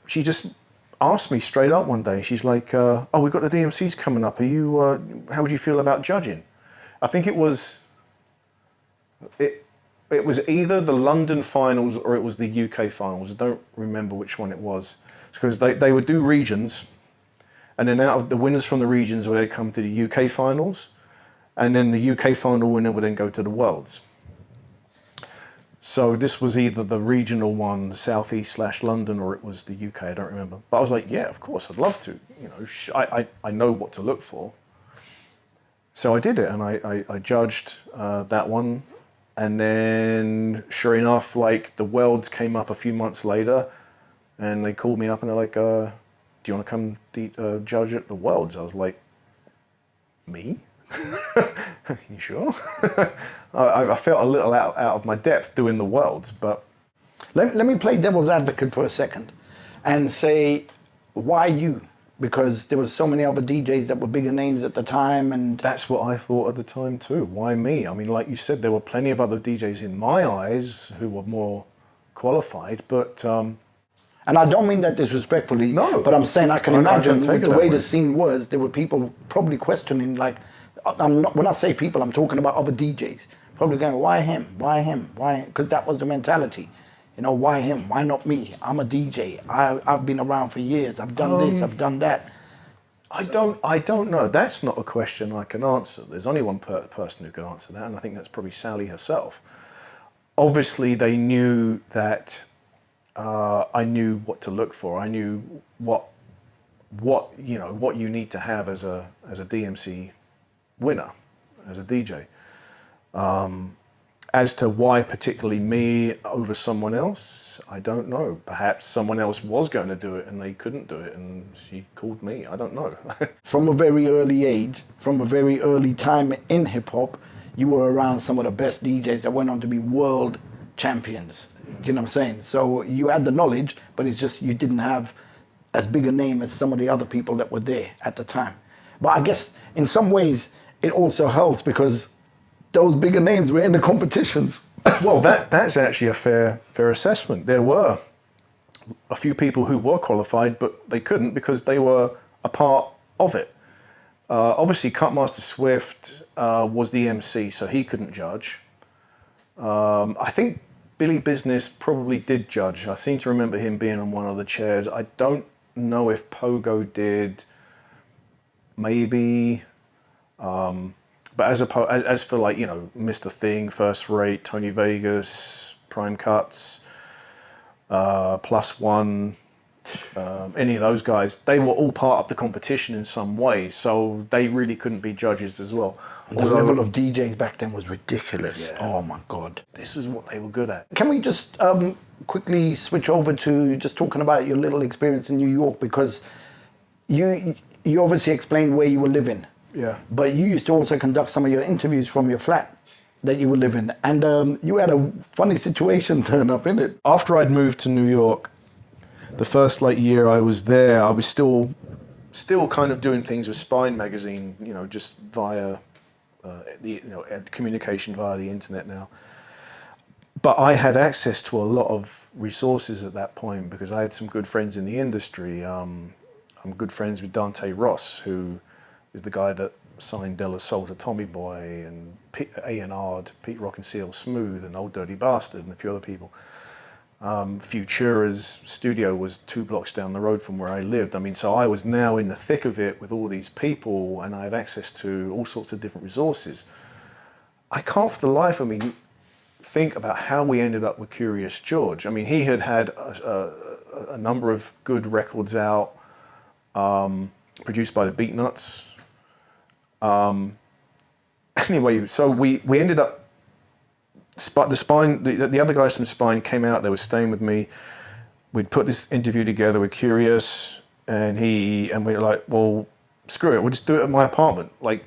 She just asked me straight up one day. She's like, "Oh, we've got the DMCs coming up. Are you? How would you feel about judging?" I think it was either the London finals or it was the UK finals. I don't remember which one it was, because they would do regions, and then out of the winners from the regions would then come to the UK finals, and then the UK final winner would then go to the Worlds. So this was either the regional one, the Southeast / London, or it was the UK. I don't remember. But I was like, yeah, of course, I'd love to. You know, I know what to look for. So I did it, and I judged that one. And then, sure enough, like the Worlds came up a few months later, and they called me up and they're like, "Do you want to come judge at the Worlds?" I was like, "Me? You sure?" I felt a little out of my depth doing the Worlds, but let me play devil's advocate for a second, and say, why you? Because there was so many other DJs that were bigger names at the time, and that's what I thought at the time too. Why me? I mean, like you said, there were plenty of other DJs in my eyes who were more qualified, but And I don't mean that disrespectfully, No. but I'm saying I can I imagine take it the that way way. the scene was, there were people probably questioning, like, I'm not, when I say people, I'm talking about other DJs. Probably going, why him? Why him? Why? Because that was the mentality. You know, why him? Why not me? I'm a DJ. I've been around for years. I've done this, I've done that. I don't know. That's not a question I can answer. There's only one person who can answer that, and I think that's probably Sally herself. Obviously, they knew that I knew what to look for. I knew what you need to have as a DMC winner, as a DJ. As to why particularly me over someone else, I don't know. Perhaps someone else was going to do it and they couldn't do it, and she called me. I don't know. From a very early age, from a very early time in hip hop, you were around some of the best DJs that went on to be world champions. Do you know what I'm saying? So you had the knowledge, but it's just you didn't have as big a name as some of the other people that were there at the time. But I guess in some ways it also helps because those bigger names were in the competitions. Well, that's actually a fair assessment. There were a few people who were qualified, but they couldn't because they were a part of it. Obviously, Cutmaster Swift was the MC, so he couldn't judge. I think Billy Business probably did judge. I seem to remember him being on one of the chairs. I don't know if Pogo did. Maybe. But as for like, you know, Mr. Thing, First Rate, Tony Vegas, Prime Cuts, Plus One, any of those guys, they were all part of the competition in some way, so they really couldn't be judges as well. The level of DJs back then was ridiculous. Yeah. Oh my God. This is what they were good at. Can we just quickly switch over to just talking about your little experience in New York, because you obviously explained where you were living. Yeah. But you used to also conduct some of your interviews from your flat that you were living. And you had a funny situation turn up, innit? After I'd moved to New York, the first year I was there, I was still kind of doing things with Spine magazine, you know, just via communication via the internet now. But I had access to a lot of resources at that point because I had some good friends in the industry. I'm good friends with Dante Ross, who is the guy that signed De La Soul to Tommy Boy and A&R'd Pete Rock and CL Smooth and Old Dirty Bastard and a few other people. Futura's studio was 2 blocks down the road from where I lived. I mean, so I was now in the thick of it with all these people and I had access to all sorts of different resources. I can't for the life of me think about how we ended up with Curious George. I mean, he had a number of good records out, produced by the Beatnuts. Anyway, so we ended up, the other guys from Spine came out, they were staying with me. We'd put this interview together with Curious, and we were like, well, screw it, we'll just do it at my apartment. Like,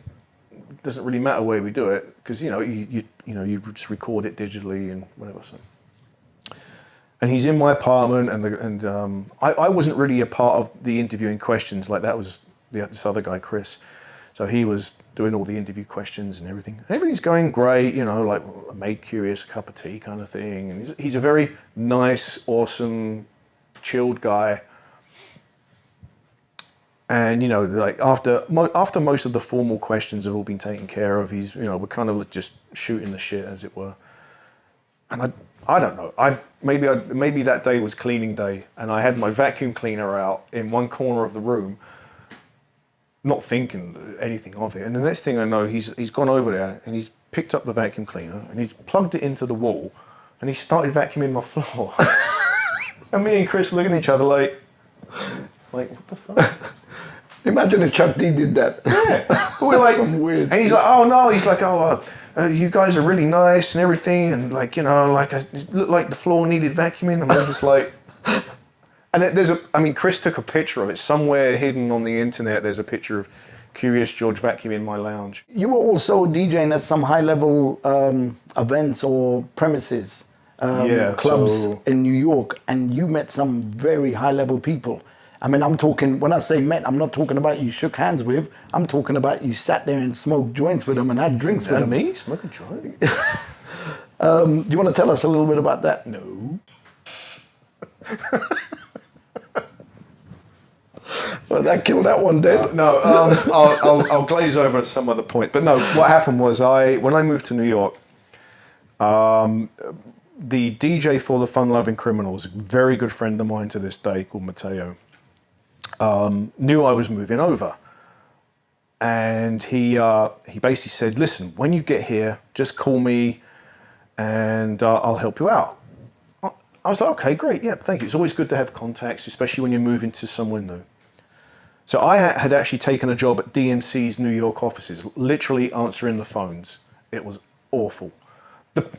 it doesn't really matter where we do it, because you just record it digitally and whatever. So. And he's in my apartment, and I wasn't really a part of the interviewing questions. Like, that was this other guy, Chris. So he was doing all the interview questions and everything. And everything's going great, you know, like I made Curious a cup of tea kind of thing. And he's a very nice, awesome, chilled guy. And, you know, like after most of the formal questions have all been taken care of, we're kind of just shooting the shit, as it were. And I don't know. Maybe that day was cleaning day, and I had my vacuum cleaner out in one corner of the room, not thinking anything of it. And the next thing I know, he's gone over there and he's picked up the vacuum cleaner and he's plugged it into the wall and he started vacuuming my floor. And me and Chris looking at each other like what the fuck? Imagine if Chuck D did that. Yeah. We're like, some weird. And he's like, oh no, he's like, you guys are really nice and everything, and like, you know, like it looked like the floor needed vacuuming. And I'm just like, and Chris took a picture of it somewhere hidden on the internet. There's a picture of Curious George vacuuming my lounge. You were also DJing at some high-level events or premises, clubs in New York, and you met some very high-level people. I mean, I'm talking, when I say met, I'm not talking about you shook hands with. I'm talking about you sat there and smoked joints with them and had drinks with them. Me? Smoking joints? Do you want to tell us a little bit about that? No. Well, that killed that one dead. No, I'll glaze over at some other point. But no, what happened was when I moved to New York, the DJ for the Fun Loving Criminals, a very good friend of mine to this day called Matteo, knew I was moving over. And he basically said, listen, when you get here, just call me and I'll help you out. I was like, okay, great, yeah, thank you. It's always good to have contacts, especially when you're moving to somewhere new. So I had actually taken a job at DMC's New York offices, literally answering the phones. It was awful.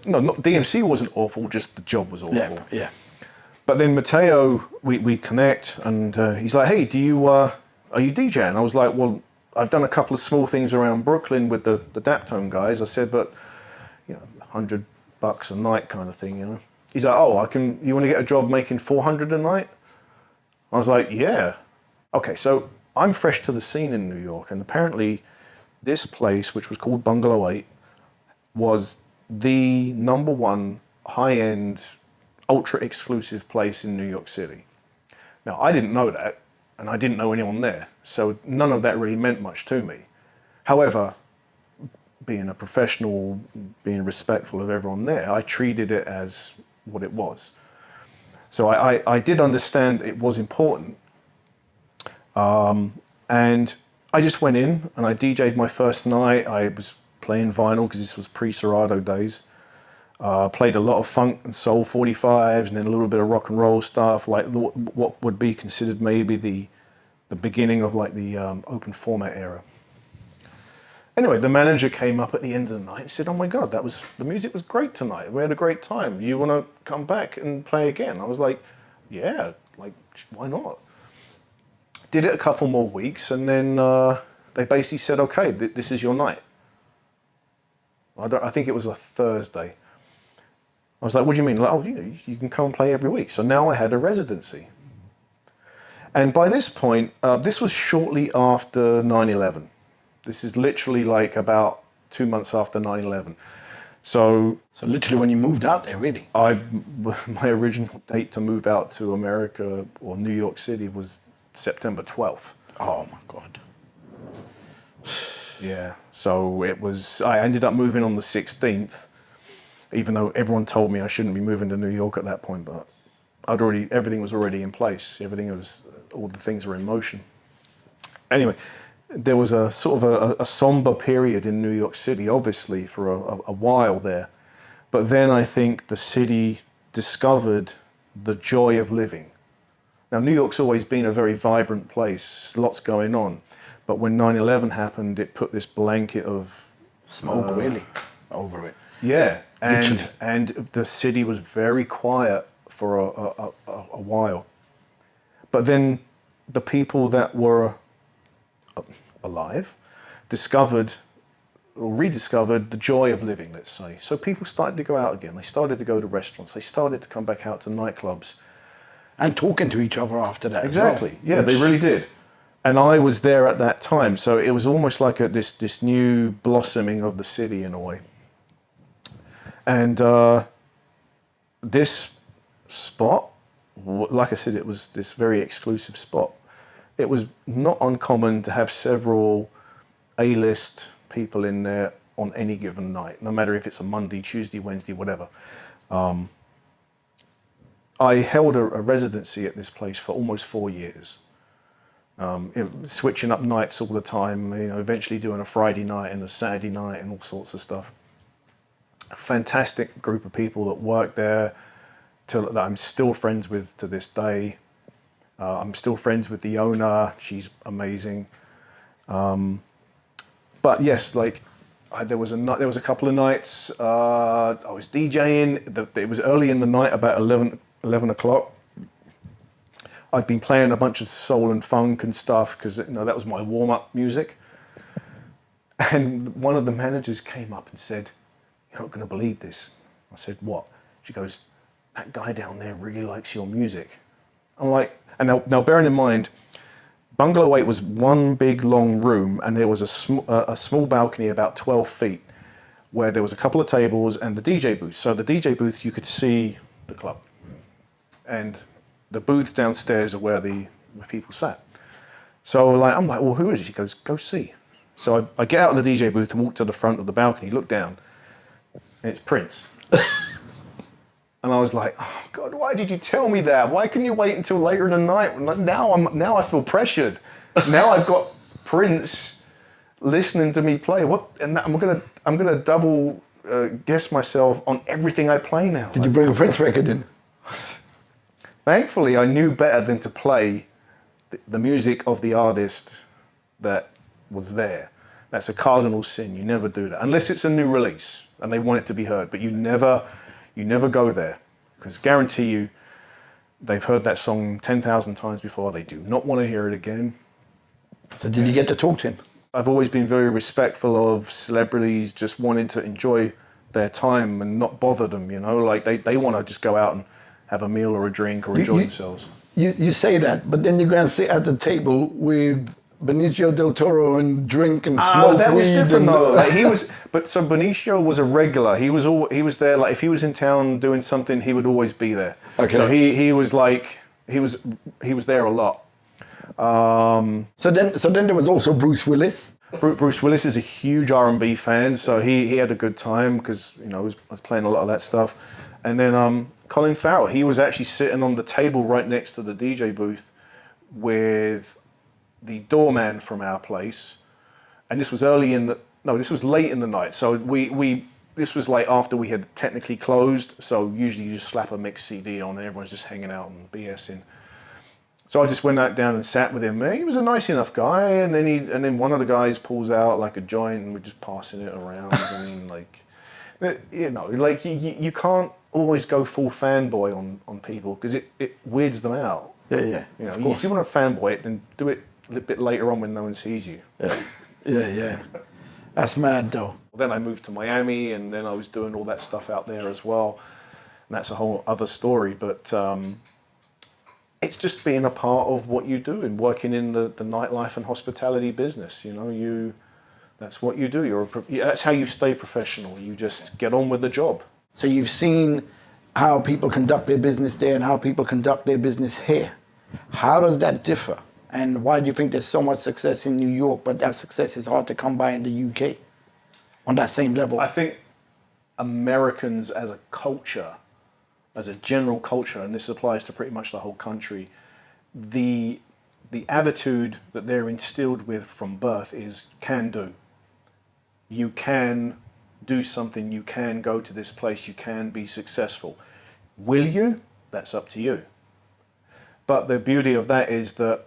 Not DMC wasn't awful, just the job was awful. Yeah. But then Matteo, we connect, and he's like, hey, are you DJing? I was like, well, I've done a couple of small things around Brooklyn with the Daptone guys. I said, but, $100 a night kind of thing, He's like, oh, you want to get a job making $400 a night? I was like, yeah. Okay, so I'm fresh to the scene in New York, and apparently this place, which was called Bungalow 8, was the #1 high-end, ultra-exclusive place in New York City. Now, I didn't know that, and I didn't know anyone there, so none of that really meant much to me. However, being a professional, being respectful of everyone there, I treated it as what it was. So I did understand it was important. And I just went in and I DJ'd my first night. I was playing vinyl because this was pre-Serato days. Played a lot of funk and soul 45s and then a little bit of rock and roll stuff, like what would be considered maybe the beginning of like the open format era. Anyway, the manager came up at the end of the night and said, oh my God, the music was great tonight. We had a great time. You want to come back and play again? I was like, yeah, like, why not? Did it a couple more weeks, and then they basically said, okay, this is your night. I think it was a Thursday. I was like, what do you mean? Like, oh, you can come and play every week. So now I had a residency. And by this point, this was shortly after 9/11. This is literally like about 2 months after 9/11. So literally when you moved out there, really? My original date to move out to America or New York City was September 12th. Oh my God. Yeah, so I ended up moving on the 16th, even though everyone told me I shouldn't be moving to New York at that point, but everything was already in place. All the things were in motion. Anyway, there was a sort of a somber period in New York City, obviously, for a while there. But then I think the city discovered the joy of living. Now, New York's always been a very vibrant place, lots going on. But when 9/11 happened, it put this blanket of smoke, really, over it. Yeah, and the city was very quiet for a while. But then the people that were alive discovered or rediscovered the joy of living, let's say. So people started to go out again. They started to go to restaurants. They started to come back out to nightclubs. And talking to each other after that. Exactly. As well. Yeah, they really did. And I was there at that time. So it was almost like this new blossoming of the city in a way. And this spot, like I said, it was this very exclusive spot. It was not uncommon to have several A-list people in there on any given night, no matter if it's a Monday, Tuesday, Wednesday, whatever. I held a residency at this place for almost 4 years. Switching up nights all the time, eventually doing a Friday night and a Saturday night and all sorts of stuff. A fantastic group of people that worked there that I'm still friends with to this day. I'm still friends with the owner. She's amazing. But yes, there was a couple of nights I was DJing. It was early in the night, about 11 o'clock. I'd been playing a bunch of soul and funk and stuff because that was my warm-up music. And one of the managers came up and said, "You're not going to believe this." I said, "What?" She goes, "That guy down there really likes your music." I'm like, and now bearing in mind, Bungalow 8 was one big long room, and there was a small balcony about 12 feet where there was a couple of tables and the DJ booth. So the DJ booth, you could see the club. And the booths downstairs are where people sat. So like, I'm like, well, who is it? She goes, go see. So I get out of the DJ booth and walk to the front of the balcony, look down, and it's Prince. And I was like, oh God, why did you tell me that? Why couldn't you wait until later in the night? Now I feel pressured. Now I've got Prince listening to me play. What? And I'm gonna double guess myself on everything I play now. Did you bring a Prince record in? Thankfully, I knew better than to play the music of the artist that was there. That's a cardinal sin. You never do that unless it's a new release and they want it to be heard. But you never go there, because guarantee you, they've heard that song 10,000 times before. They do not want to hear it again. So did you get to talk to him? I've always been very respectful of celebrities just wanting to enjoy their time and not bother them, you know, like they want to just go out and have a meal or a drink or enjoy themselves. You say that, but then you go and sit at the table with Benicio del Toro and drink and smoke that was weed different and though. Like so Benicio was a regular. He was there. Like if he was in town doing something, he would always be there. Okay. So he was there a lot. So then there was also Bruce Willis. Bruce Willis is a huge R&B fan, so he had a good time because I was playing a lot of that stuff. And then Colin Farrell, he was actually sitting on the table right next to the DJ booth with the doorman from our place, and this was this was late in the night. So this was like after we had technically closed. So usually you just slap a mix CD on and everyone's just hanging out and BSing. So I just went out down and sat with him. He was a nice enough guy, and then one of the guys pulls out like a joint and we're just passing it around. I mean, like, like you can't always go full fanboy on people because it weirds them out. Yeah. If you want to fanboy it, then do it a little bit later on when no one sees you. Yeah. That's mad though. Then I moved to Miami, and then I was doing all that stuff out there as well. And that's a whole other story. But it's just being a part of what you do and working in the nightlife and hospitality business. That's what you do. That's how you stay professional. You just get on with the job. So you've seen how people conduct their business there and how people conduct their business here. How does that differ? And why do you think there's so much success in New York, but that success is hard to come by in the UK on that same level? I think Americans as a culture, as a general culture, and this applies to pretty much the whole country, the attitude that they're instilled with from birth is can do. You can do something, you can go to this place, you can be successful. Will you? That's up to you. But the beauty of that is that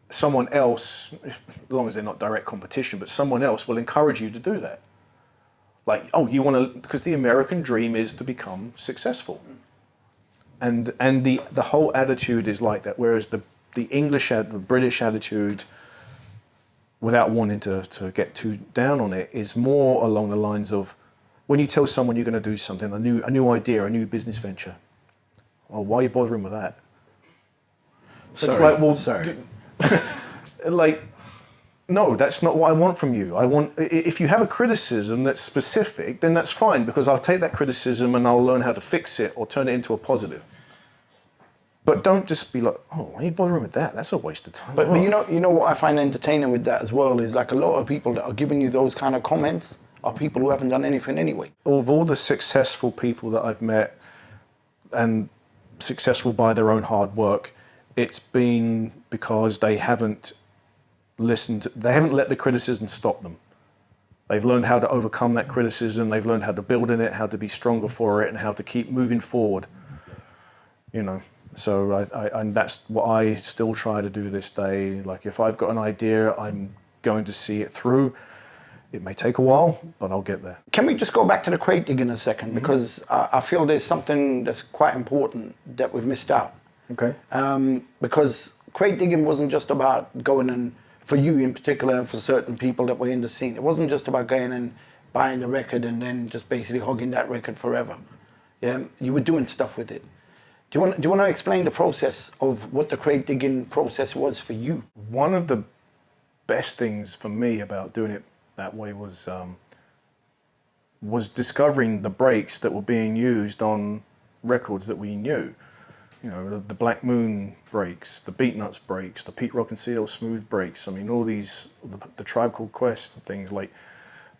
someone else, as long as they're not direct competition, but someone else will encourage you to do that. Like, oh, you want to, because the American dream is to become successful. And the whole attitude is like that, whereas the British attitude, without wanting to get too down on it, is more along the lines of when you tell someone you're going to do something, a new idea, a new business venture. Well, why are you bothering with that? It's like, well, sorry. Like, no, that's not what I want from you. If you have a criticism that's specific, then that's fine, because I'll take that criticism and I'll learn how to fix it or turn it into a positive. But don't just be like, oh, why are you bothering with that? That's a waste of time. But you know what I find entertaining with that as well is like a lot of people that are giving you those kind of comments are people who haven't done anything anyway. Of all the successful people that I've met, and successful by their own hard work, it's been because they haven't let the criticism stop them. They've learned how to overcome that criticism, they've learned how to build in it, how to be stronger for it, and how to keep moving forward. So and that's what I still try to do this day. Like, if I've got an idea, I'm going to see it through. It may take a while, but I'll get there. Can we just go back to the crate digging a second? Because I feel there's something that's quite important that we've missed out. Okay. Because crate digging wasn't just about going and, for you in particular, and for certain people that were in the scene, it wasn't just about going and buying the record and then just basically hogging that record forever. Yeah, you were doing stuff with it. Do you want to explain the process of what the crate digging process was for you? One of the best things for me about doing it that way was discovering the breaks that were being used on records that we knew. you know, the Black Moon breaks, the Beatnuts breaks, the Pete Rock and CL Smooth breaks. I mean, all these, the Tribe Called Quest things, like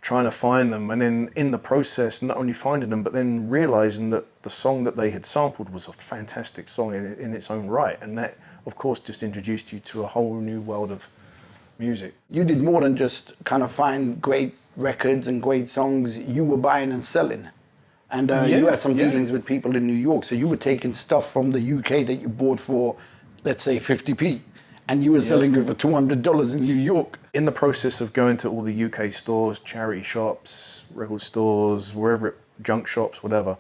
trying to find them, and then in the process, not only finding them, but then realizing that the song that they had sampled was a fantastic song in its own right. And that, of course, just introduced you to a whole new world of music. You did more than just kind of find great records and great songs. You were buying and selling. And you had some dealings with people in New York. So you were taking stuff from the UK that you bought for, let's say, 50p. And you were selling it for $200 in New York. In the process of going to all the UK stores, charity shops, record stores, wherever, junk shops, whatever,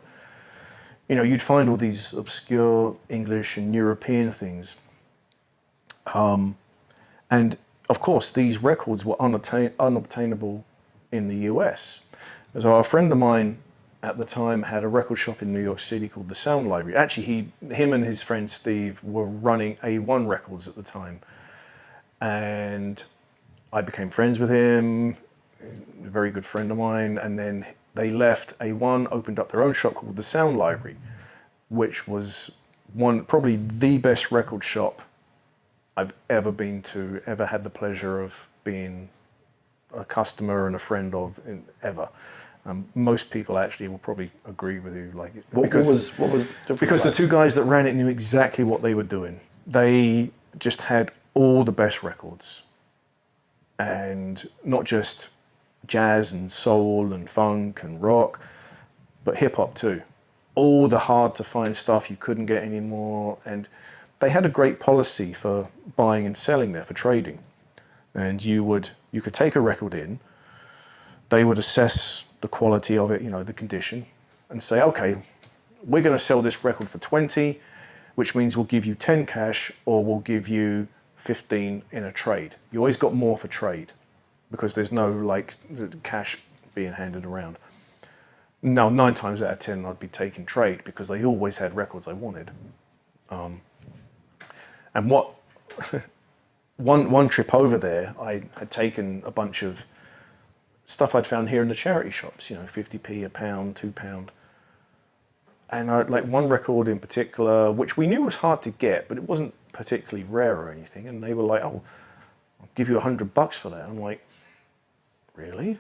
you know, you'd find all these obscure English and European things. And of course, these records were unobtainable in the US. So a friend of mine at the time had a record shop in New York City called the Sound Library. Actually, him and his friend Steve were running A1 Records at the time. And I became friends with him, a very good friend of mine. And then they left A1, opened up their own shop called the Sound Library, which was probably the best record shop I've ever been to, ever had the pleasure of being a customer and a friend of, ever. Most people actually will probably agree with you, like because the two guys that ran it knew exactly what they were doing. They just had all the best records, and not just jazz and soul and funk and rock, but hip hop too. All the hard to find stuff you couldn't get anymore, and they had a great policy for buying and selling there, for trading. And you could take a record in, they would assess the quality of it, you know, the condition, and say, okay, we're going to sell this record for 20, which means we'll give you 10 cash, or we'll give you 15 in a trade. You always got more for trade because there's no like cash being handed around. Now, 9 times out of 10, I'd be taking trade because they always had records I wanted. And what one trip over there, I had taken a bunch of stuff I'd found here in the charity shops, you know, 50p, a pound, £2. And I like one record in particular, which we knew was hard to get, but it wasn't particularly rare or anything. And they were like, "Oh, I'll give you $100 for that." I'm like, "Really?"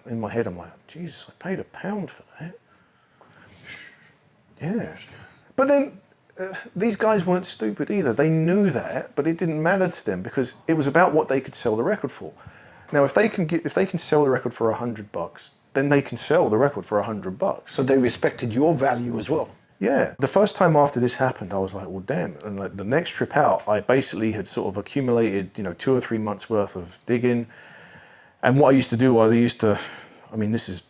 In my head, I'm like, "Jesus, I paid £1 for that." Yeah. But then these guys weren't stupid either. They knew that, but it didn't matter to them because it was about what they could sell the record for. Now, if they can sell the record for $100, then they can sell the record for $100. So they respected your value as well. Yeah. The first time after this happened, I was like, well, damn. And like the next trip out, I basically had sort of accumulated, you know, 2 or 3 months worth of digging. And what I used to do, I mean, this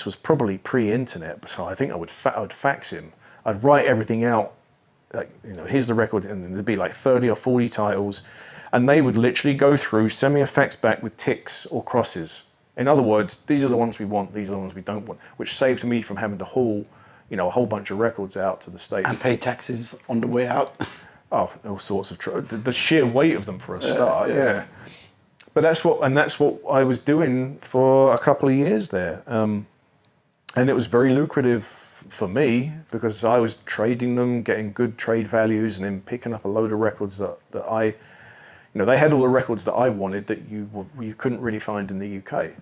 was probably pre-internet, so I think I would fax him. I'd write everything out, like, you know, here's the record, and there'd be like 30 or 40 titles. And they would literally go through, send me a fax back with ticks or crosses. In other words, these are the ones we want, these are the ones we don't want, which saved me from having to haul, you know, a whole bunch of records out to the States. And pay taxes on the way out. Oh, all sorts of the sheer weight of them for a start, yeah. But that's what I was doing for a couple of years there. And it was very lucrative for me because I was trading them, getting good trade values, and then picking up a load of records that I, you know, they had all the records that I wanted that you couldn't really find in the UK.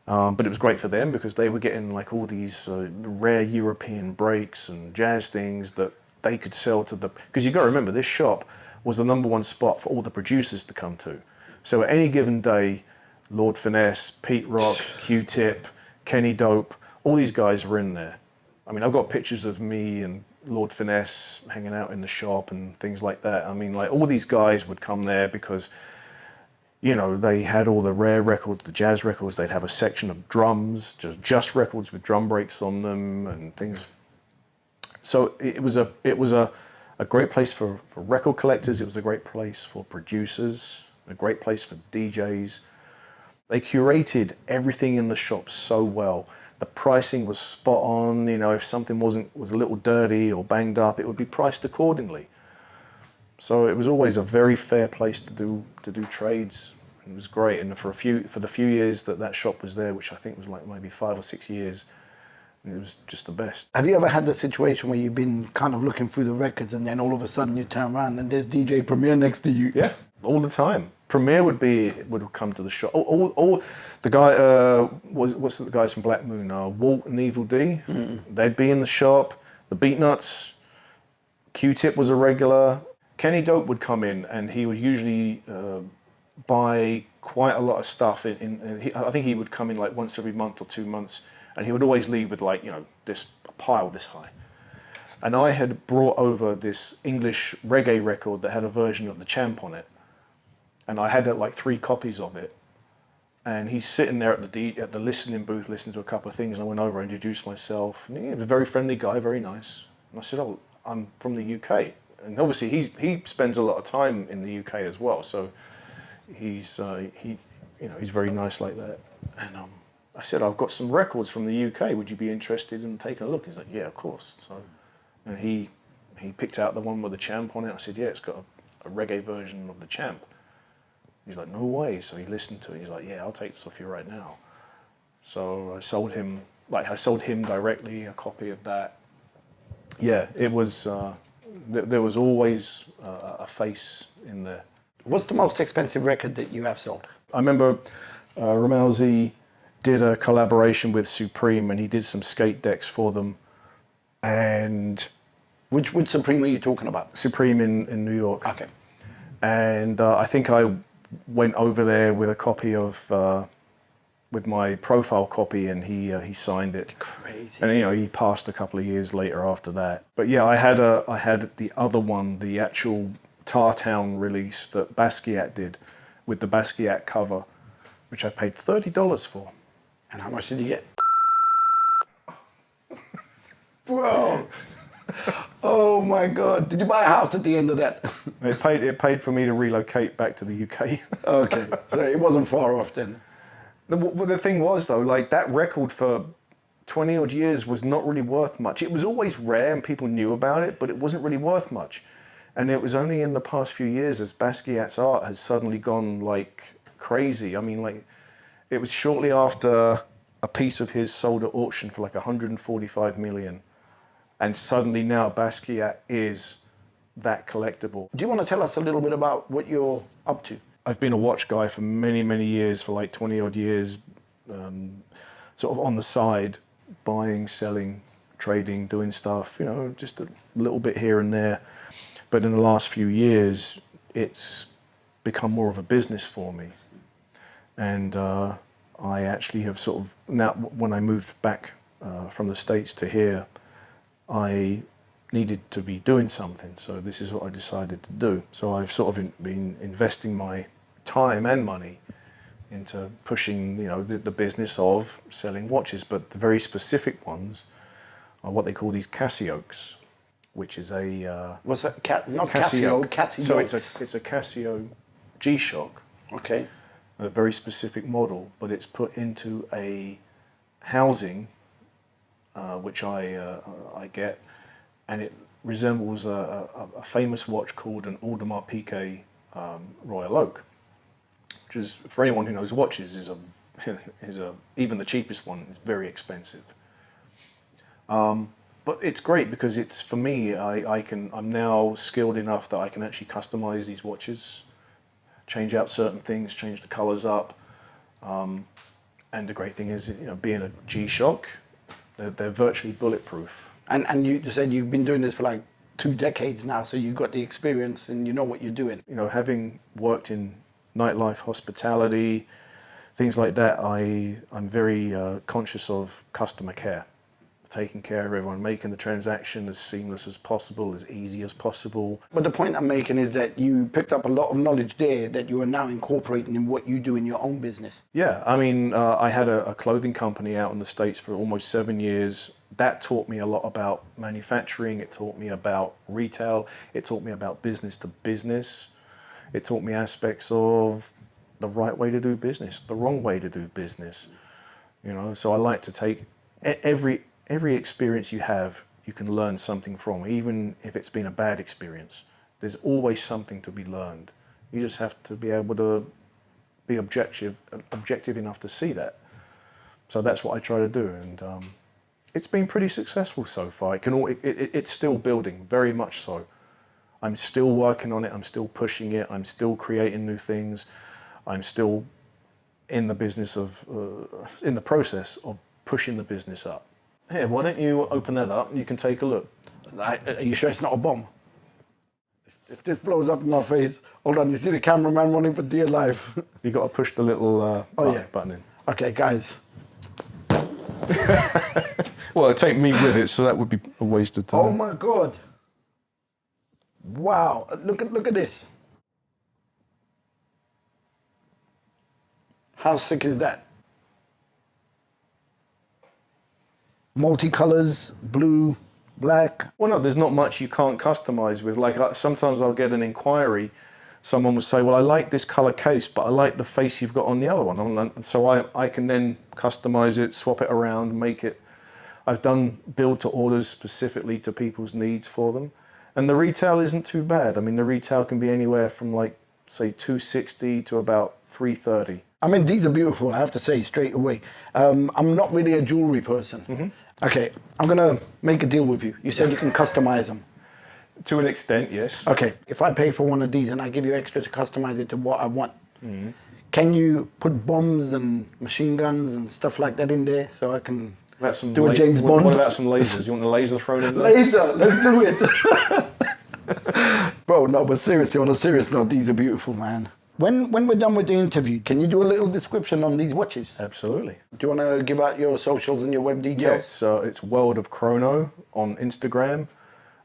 But it was great for them because they were getting like all these rare European breaks and jazz things that they could sell to because you've got to remember, this shop was the #1 spot for all the producers to come to. So at any given day, Lord Finesse, Pete Rock, Q-Tip, Kenny Dope, all these guys were in there. I mean, I've got pictures of me and Lord Finesse hanging out in the shop and things like that. I mean, like all these guys would come there because, you know, they had all the rare records, the jazz records. They'd have a section of drums, just records with drum breaks on them and things. So it was a great place for record collectors. It was a great place for producers, a great place for DJs. They curated everything in the shop so well. The pricing was spot on. You know, if something was a little dirty or banged up, it would be priced accordingly. So it was always a very fair place to do trades. It was great. And for the few years that shop was there, which I think was like maybe 5 or 6 years, It was just the best. Have you ever had the situation where you've been kind of looking through the records and then all of a sudden you turn around and there's DJ Premier next to you? Yeah, all the time. Premier would come to the shop. All the guy what's the guys from Black Moon? Walt and Evil D. They'd be in the shop. The Beatnuts. Q-Tip was a regular. Kenny Dope would come in, and he would usually buy quite a lot of stuff. I think he would come in like once every month or 2 months, and he would always leave with like this pile this high. And I had brought over this English reggae record that had a version of the Champ on it. And I had like 3 copies of it, and he's sitting there at the listening booth listening to a couple of things. I went over and introduced myself, and he was a very friendly guy, very nice. And I said, "Oh, I'm from the UK," and obviously he spends a lot of time in the UK as well, so he's very nice like that. And I said, "I've got some records from the UK. Would you be interested in taking a look?" He's like, "Yeah, of course." So, and he picked out the one with the Champ on it. I said, "Yeah, it's got a reggae version of the Champ." He's like, "No way." So he listened to it. He's like, "Yeah, I'll take this off you right now." So I sold him directly a copy of that. Yeah, it was, there was always a face in there. What's the most expensive record that you have sold? I remember Ramalzi did a collaboration with Supreme, and he did some skate decks for them. And Which Supreme are you talking about? Supreme in New York. Okay. And I think I went over there with a copy of, with my profile copy, and he signed it. Crazy. And he passed a couple of years later after that. But yeah, I had the other one, the actual Tartown release that Basquiat did, with the Basquiat cover, which I paid $30 for. And how much did you get? Bro. Oh my God! Did you buy a house at the end of that? It paid for me to relocate back to the UK. Okay, so it wasn't far off then. The thing was though, like that record for 20 odd years was not really worth much. It was always rare and people knew about it, but it wasn't really worth much. And it was only in the past few years as Basquiat's art has suddenly gone like crazy. I mean, like it was shortly after a piece of his sold at auction for like 145 million. And suddenly now Basquiat is that collectible. Do you want to tell us a little bit about what you're up to? I've been a watch guy for many, many years, for like 20 odd years, sort of on the side, buying, selling, trading, doing stuff, just a little bit here and there. But in the last few years, it's become more of a business for me. And I actually have sort of, now when I moved back from the States to here, I needed to be doing something, so this is what I decided to do. So I've sort of been investing my time and money into pushing, the business of selling watches, but the very specific ones are what they call these Casios, which is a What's that? Not Casio. Casio. So it's a Casio G-Shock. Okay. A very specific model, but it's put into a housing which I get, and it resembles a famous watch called an Audemars Piguet Royal Oak, which is, for anyone who knows watches, is a even the cheapest one is very expensive. But it's great because it's, for me, I'm now skilled enough that I can actually customize these watches, change out certain things, change the colors up, and the great thing is, being a G-Shock, they're virtually bulletproof. And you said you've been doing this for like 2 decades now, so you've got the experience and you know what you're doing. Having worked in nightlife, hospitality, things like that, I'm very conscious of customer care. Taking care of everyone, making the transaction as seamless as possible, as easy as possible. But the point I'm making is that you picked up a lot of knowledge there that you are now incorporating in what you do in your own business. Yeah, I mean, I had a clothing company out in the States for almost 7 years. That taught me a lot about manufacturing. It taught me about retail. It taught me about business to business. It taught me aspects of the right way to do business, the wrong way to do business. So I like to take every experience you have, you can learn something from, even if it's been a bad experience. There's always something to be learned. You just have to be able to be objective enough to see that. So that's what I try to do. And it's been pretty successful so far. It's still building, very much so. I'm still working on it. I'm still pushing it. I'm still creating new things. I'm still in the business of, in the process of pushing the business up. Here, why don't you open that up and you can take a look. Are you sure it's not a bomb? If this blows up in my face, hold on, you see the cameraman running for dear life. You got to push the little button in. Okay, guys. Well, it'd take me with it, so that would be a waste of time. Oh my God. Wow, look at this. How sick is that? Multicolors, blue, black. Well, no, there's not much you can't customize with. Like, sometimes I'll get an inquiry. Someone will say, well, I like this color case, but I like the face you've got on the other one. So I can then customize it, swap it around, make it. I've done build to orders specifically to people's needs for them. And the retail isn't too bad. I mean, the retail can be anywhere from like, say, $260 to about $330. I mean, these are beautiful, I have to say straight away. I'm not really a jewelry person. Mm-hmm. Okay, I'm gonna make a deal with you. You said you can customize them. To an extent, yes. Okay, if I pay for one of these and I give you extra to customize it to what I want, can you put bombs and machine guns and stuff like that in there so I can do a James Bond? What about some lasers? You want the laser thrown in there? Laser, let's do it. Bro, no, but seriously, on a serious note, these are beautiful, man. When we're done with the interview, can you do a little description on these watches? Absolutely. Do you want to give out your socials and your web details? Yes, it's World of Chrono on Instagram,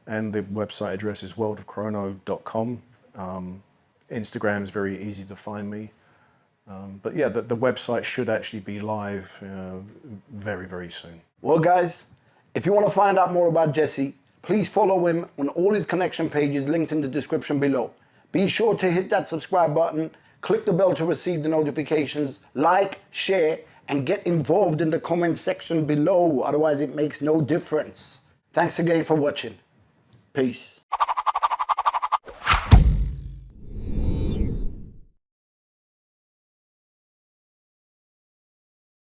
and the website address is worldofchrono.com. Instagram is very easy to find me. But yeah, the website should actually be live very, very soon. Well, guys, if you want to find out more about Jesse, please follow him on all his connection pages linked in the description below. Be sure to hit that subscribe button, click the bell to receive the notifications, like, share, and get involved in the comment section below. Otherwise, it makes no difference. Thanks again for watching. Peace.